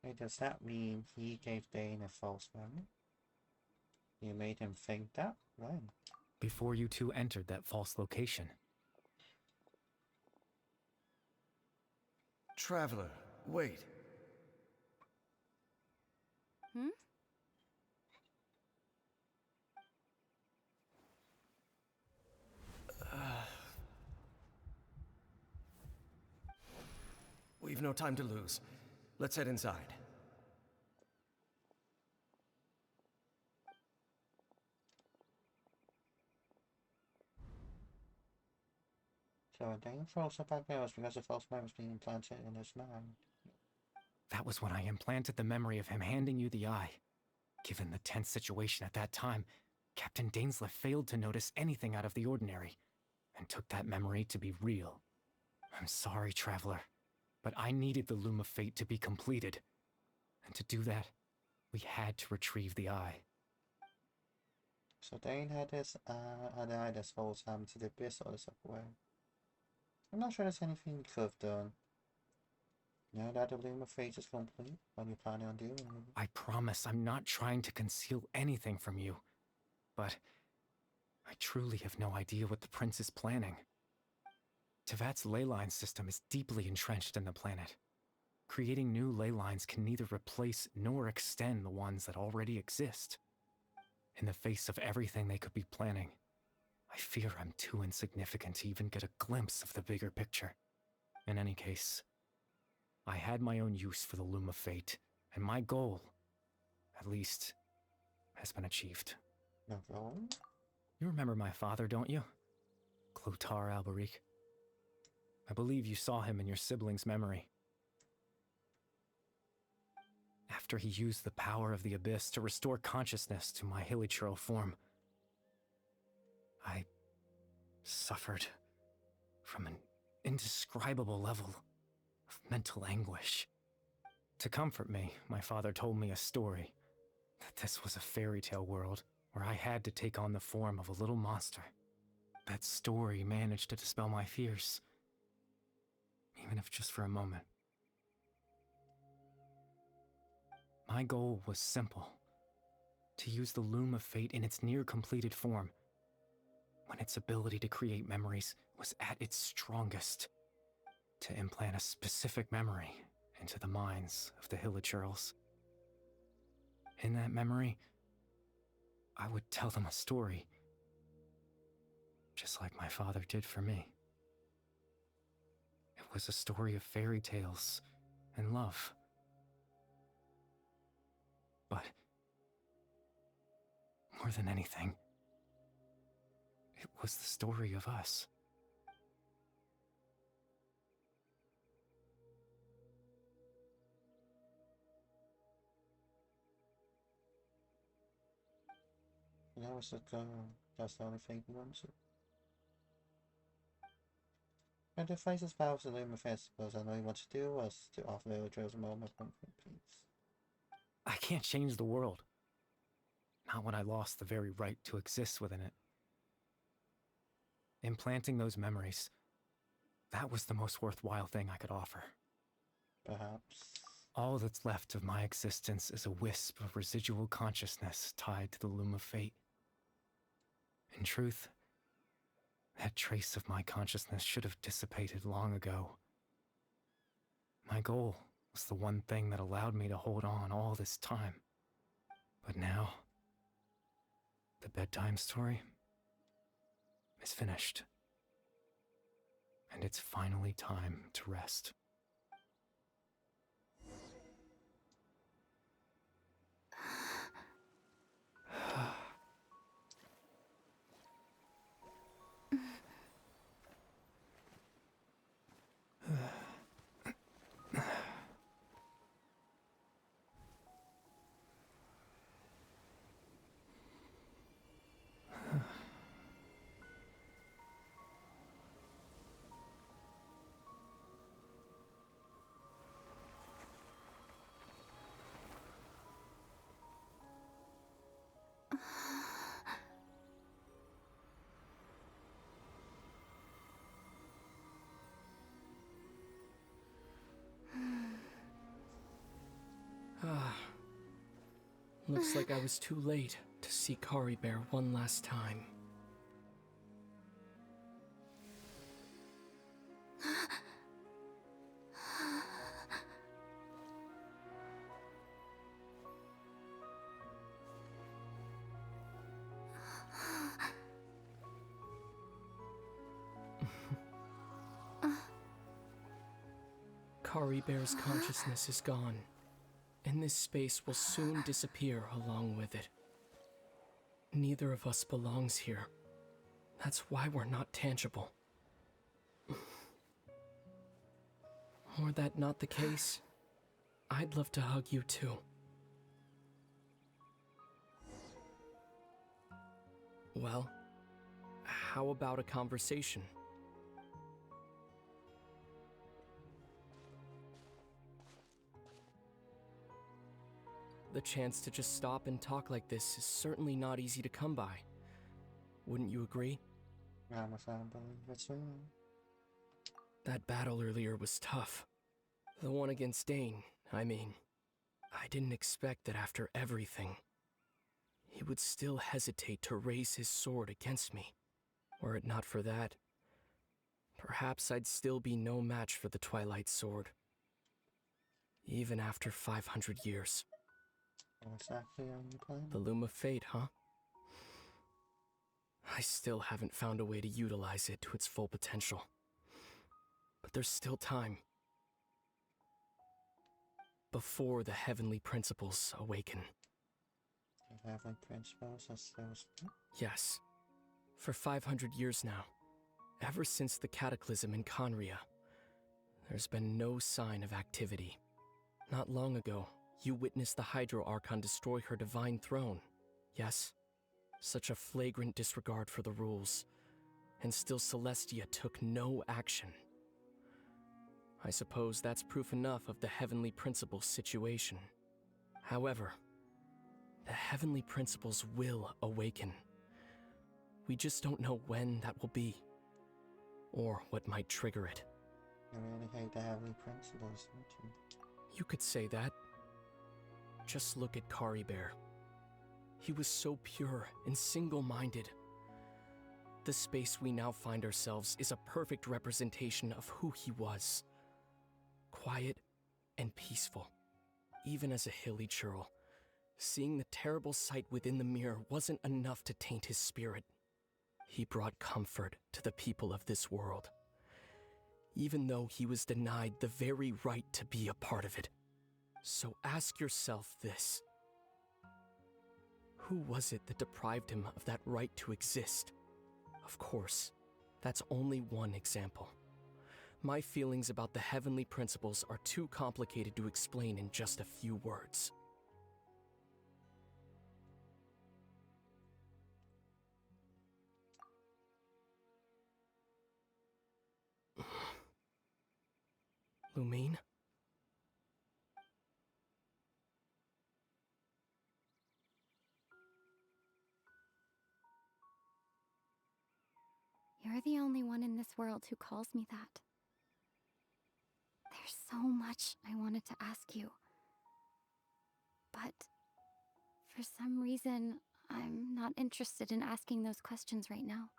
Hey, does that mean he gave Dane a false memory? You made him think that? When? Before you two entered that false location. Traveler, wait. Hmm? We've no time to lose. Let's head inside. So Dane froze up back there was because the false memory was being implanted in his mind. That was when I implanted the memory of him handing you the Eye. Given the tense situation at that time, Captain Dainsleif failed to notice anything out of the ordinary, and took that memory to be real. I'm sorry, Traveler, but I needed the Loom of Fate to be completed. And to do that, we had to retrieve the Eye. So Dane had this eye this whole time to the abyss or the subway. I'm not sure there's anything you could have done. Now that the Loom of Fate is complete, what are you planning on doing? I promise I'm not trying to conceal anything from you, but I truly have no idea what the Prince is planning. Tevat's ley line system is deeply entrenched in the planet. Creating new ley lines can neither replace nor extend the ones that already exist. In the face of everything they could be planning, I fear I'm too insignificant to even get a glimpse of the bigger picture. In any case, I had my own use for the Loom of Fate, and my goal, at least, has been achieved. No goal? You remember my father, don't you? Clotar Alberic. I believe you saw him in your sibling's memory. After he used the power of the Abyss to restore consciousness to my hilichurl form, I suffered from an indescribable level of mental anguish. To comfort me, my father told me a story, that this was a fairy tale world where I had to take on the form of a little monster. That story managed to dispel my fears, even if just for a moment. My goal was simple, to use the Loom of Fate in its near-completed form, when its ability to create memories was at its strongest, to implant a specific memory into the minds of the hilichurls. In that memory, I would tell them a story, just like my father did for me. It was a story of fairy tales and love. But more than anything, it was the story of us. That was that's the only thing he wanted. And the faces powers of the Loom of Fate, suppose I know he wanted to do was to offer the trails a moment of peace. I can't change the world. Not when I lost the very right to exist within it. Implanting those memories, that was the most worthwhile thing I could offer. Perhaps. All that's left of my existence is a wisp of residual consciousness tied to the Loom of Fate. In truth, that trace of my consciousness should have dissipated long ago. My goal was the one thing that allowed me to hold on all this time. But now, the bedtime story is finished. And it's finally time to rest. Looks like I was too late to see Kari Bear one last time. Kari Bear's consciousness is gone, and this space will soon disappear along with it. Neither of us belongs here. That's why we're not tangible. Were that not the case, I'd love to hug you too. Well, how about a conversation? The chance to just stop and talk like this is certainly not easy to come by. Wouldn't you agree? I'm a fan, believe it too. That battle earlier was tough. The one against Dane, I mean. I didn't expect that after everything, he would still hesitate to raise his sword against me. Were it not for that, perhaps I'd still be no match for the Twilight Sword. Even after 500 years. What exactly are you playing? The Loom of Fate, huh? I still haven't found a way to utilize it to its full potential. But there's still time. Before the heavenly principles awaken. The heavenly principles are still... Yes. For 500 years now, ever since the cataclysm in Conria, there's been no sign of activity. Not long ago, you witnessed the Hydro Archon destroy her divine throne, yes? Such a flagrant disregard for the rules, and still Celestia took no action. I suppose that's proof enough of the Heavenly Principles situation. However, the Heavenly Principles will awaken. We just don't know when that will be, or what might trigger it. You really hate the heavenly principles, don't you? You could say that. Just look at Kari Bear. He was so pure and single-minded. The space we now find ourselves is a perfect representation of who he was. Quiet and peaceful. Even as a hilly churl, seeing the terrible sight within the mirror wasn't enough to taint his spirit. He brought comfort to the people of this world, even though he was denied the very right to be a part of it. So ask yourself this. Who was it that deprived him of that right to exist? Of course, that's only one example. My feelings about the heavenly principles are too complicated to explain in just a few words. Lumine? You're the only one in this world who calls me that. There's so much I wanted to ask you. But for some reason, I'm not interested in asking those questions right now.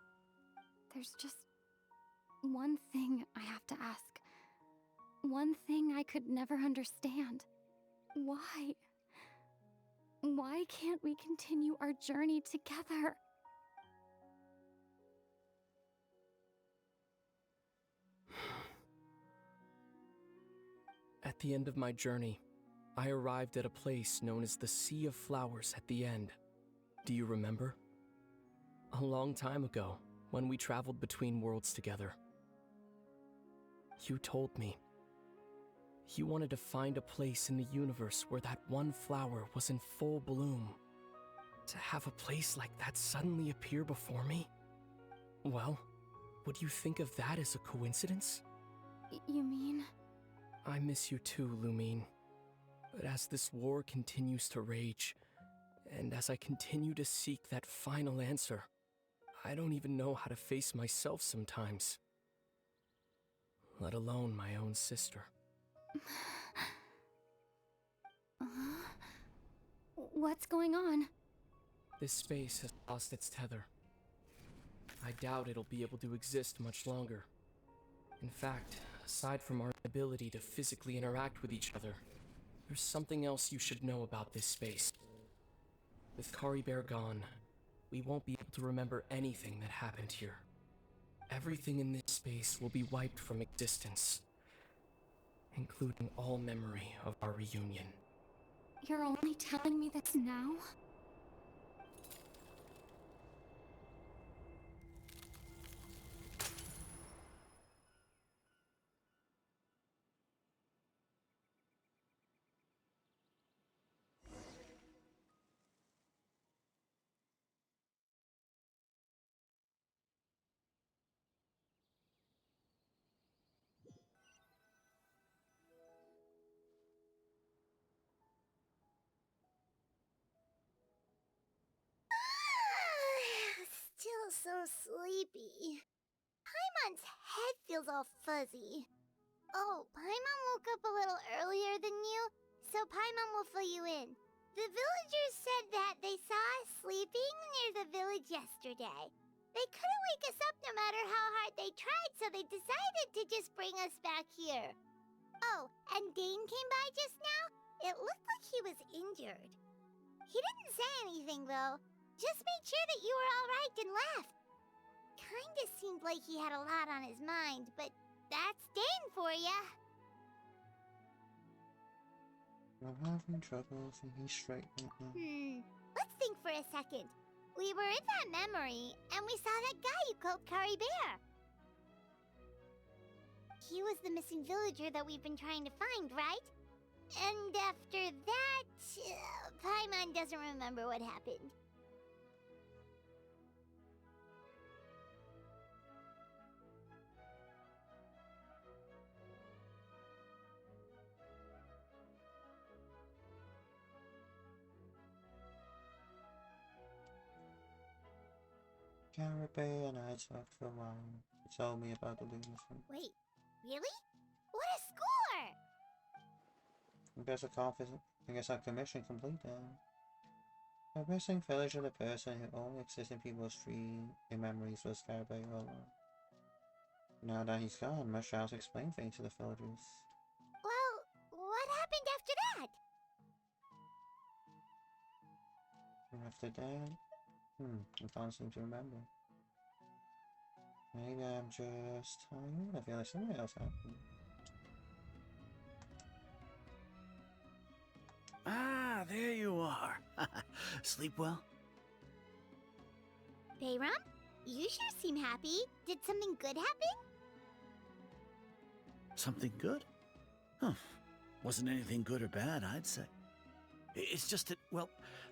There's just one thing I have to ask. One thing I could never understand. Why? Why can't we continue our journey together? At the end of my journey, I arrived at a place known as the Sea of Flowers at the end. Do you remember? A long time ago, when we traveled between worlds together. You told me. You wanted to find a place in the universe where that one flower was in full bloom. To have a place like that suddenly appear before me? Well, would you think of that as a coincidence? You mean? I miss you too, Lumine. But as this war continues to rage, and as I continue to seek that final answer, I don't even know how to face myself sometimes. Let alone my own sister. What's going on? This space has lost its tether. I doubt it'll be able to exist much longer. In fact, aside from our ability to physically interact with each other, there's something else you should know about this space. With Kari Bear gone, we won't be able to remember anything that happened here. Everything in this space will be wiped from existence, including all memory of our reunion. You're only telling me this now? Still so sleepy. Paimon's head feels all fuzzy. Oh, Paimon woke up a little earlier than you, so Paimon will fill you in. The villagers said that they saw us sleeping near the village yesterday. They couldn't wake us up no matter how hard they tried, so they decided to just bring us back here. Oh, and Dane came by just now. It looked like he was injured. He didn't say anything, though. Just made sure that you were all right and left. Kinda seemed like he had a lot on his mind, but that's Dane for ya. I'm having trouble thinking straight right now. Let's think for a second. We were in that memory, and we saw that guy you called Kari Bear. He was the missing villager that we've been trying to find, right? And after that, Paimon doesn't remember what happened. Caribbean and I talked for a while. He told me about the lunacy. Wait, really? What a score! I guess our commission complete then. The missing villager, the person who only exists in people's dreams and memories, was Caribbean all along. Now that he's gone, must have to explain things to the villagers. Well, what happened after that? And after that, I can't seem to remember. Maybe I'm just tired. I feel like something else happened. Ah, there you are. Sleep well? Bayram? You sure seem happy. Did something good happen? Something good? Huh. Wasn't anything good or bad, I'd say. It's just that, well,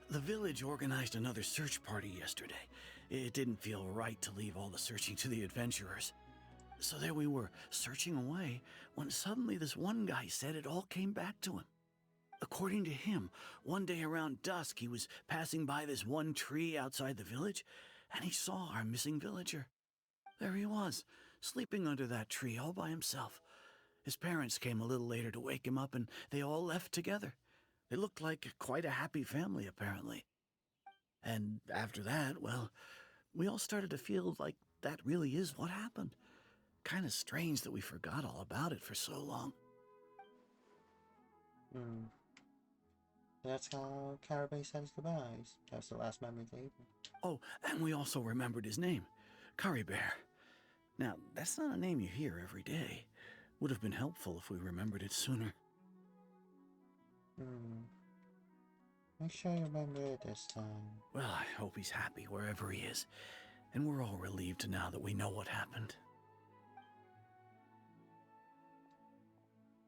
the village organized another search party yesterday. It didn't feel right to leave all the searching to the adventurers. So there we were, searching away, when suddenly this one guy said it all came back to him. According to him, one day around dusk he was passing by this one tree outside the village, and he saw our missing villager. There he was, sleeping under that tree all by himself. His parents came a little later to wake him up, and they all left together. They looked like quite a happy family, apparently. And after that, well, we all started to feel like that really is what happened. Kind of strange that we forgot all about it for so long. That's how Caribbean said his goodbyes. That's the last memory they gave me. Oh, and we also remembered his name, Kari Bear. Now, that's not a name you hear every day. Would have been helpful if we remembered it sooner. Make sure you remember it this time. Well, I hope he's happy wherever he is. And we're all relieved now that we know what happened.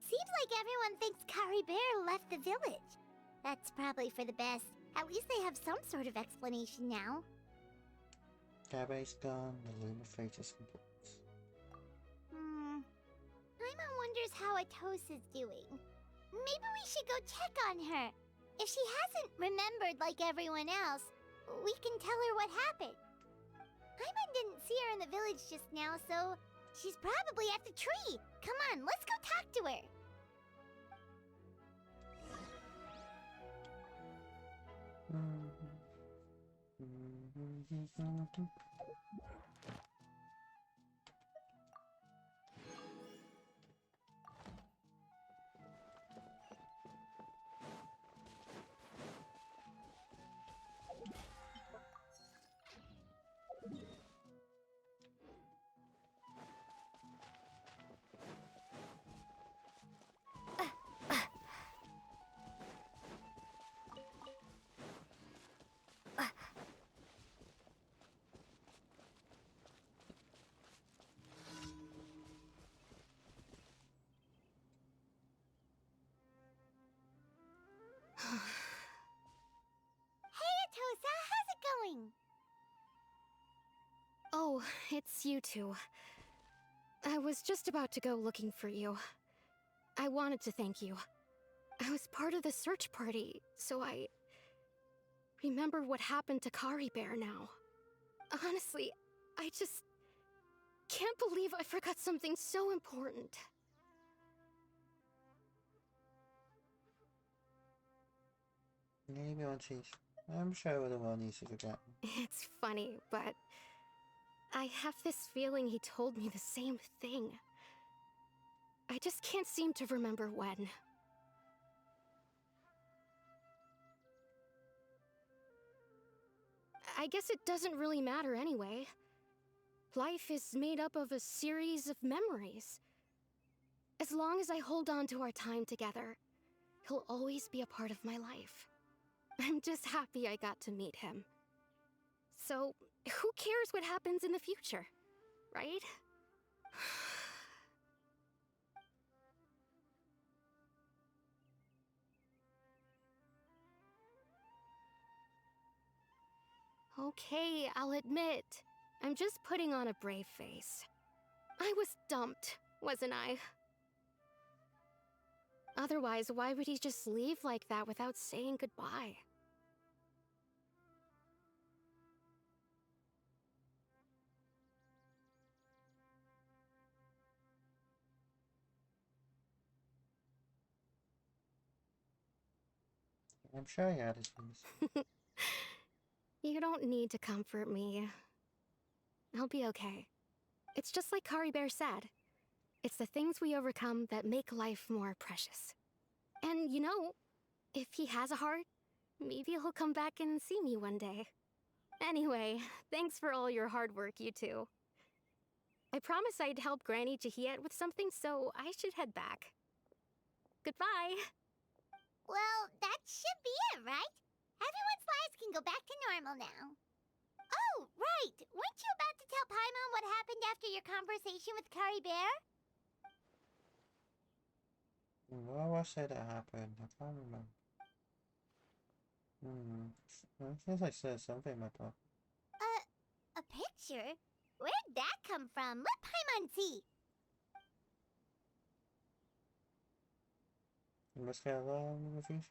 Seems like everyone thinks Kari Bear left the village. That's probably for the best. At least they have some sort of explanation now. Caribbean's gone, the Luna fate is complete. Paimon wonders how Atosa's doing. Maybe we should go check on her. If she hasn't remembered like everyone else, we can tell her what happened. Paimon didn't see her in the village just now, so she's probably at the tree. Come on, let's go talk to her. Hey, Atosa, how's it going? Oh, it's you two. I was just about to go looking for you. I wanted to thank you. I was part of the search party, so I remember what happened to Kari Bear now. Honestly, I just can't believe I forgot something so important. Maybe on cheese. I'm sure we're the one easy to forget. It's funny, but I have this feeling he told me the same thing. I just can't seem to remember when. I guess it doesn't really matter anyway. Life is made up of a series of memories. As long as I hold on to our time together, he'll always be a part of my life. I'm just happy I got to meet him. So, who cares what happens in the future, right? Okay, I'll admit, I'm just putting on a brave face. I was dumped, wasn't I? Otherwise, why would he just leave like that without saying goodbye? I'm sure he had his reasons. You don't need to comfort me. I'll be okay. It's just like Kari Bear said. It's the things we overcome that make life more precious. And you know, if he has a heart, maybe he'll come back and see me one day. Anyway, thanks for all your hard work, you two. I promised I'd help Granny Jahiet with something, so I should head back. Goodbye! Well, that should be it, right? Everyone's lives can go back to normal now. Oh, right! Weren't you about to tell Paimon what happened after your conversation with Kari Bear? What was it that happened? I can't remember. I think I said something about that. A picture? Where'd that come from? Let Paimon see! You must get along in the future.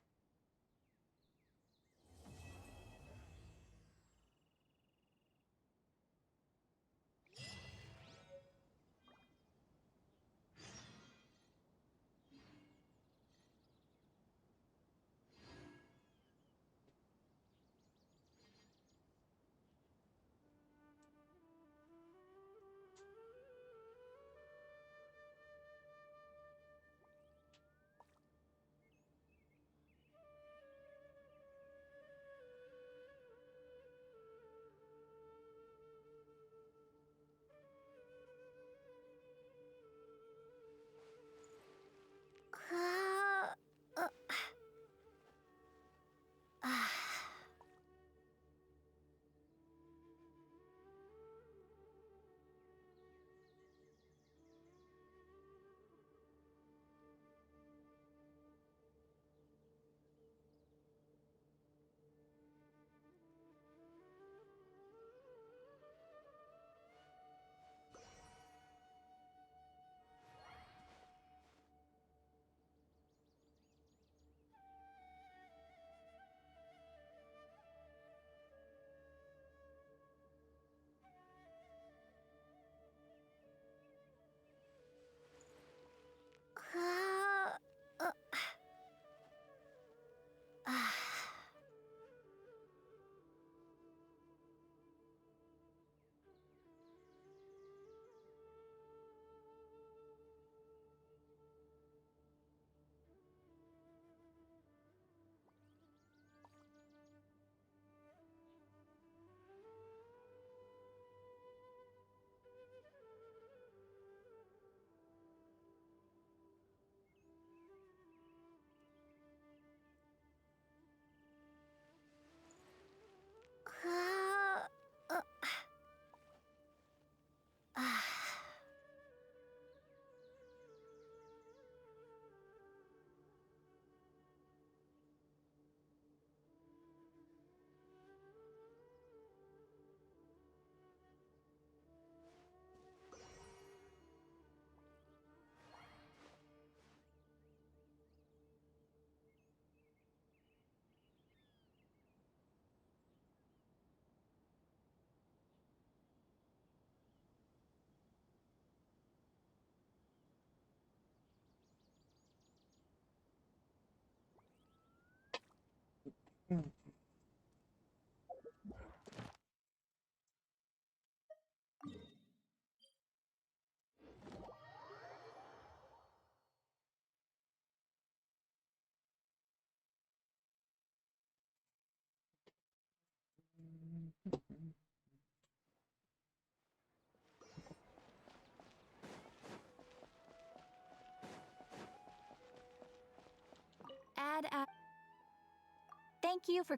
Thank you for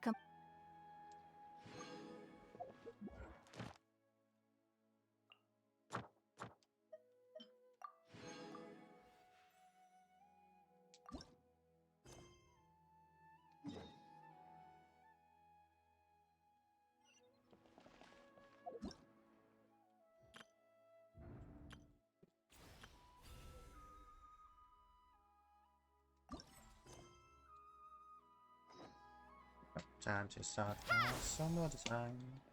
Time to start some more time.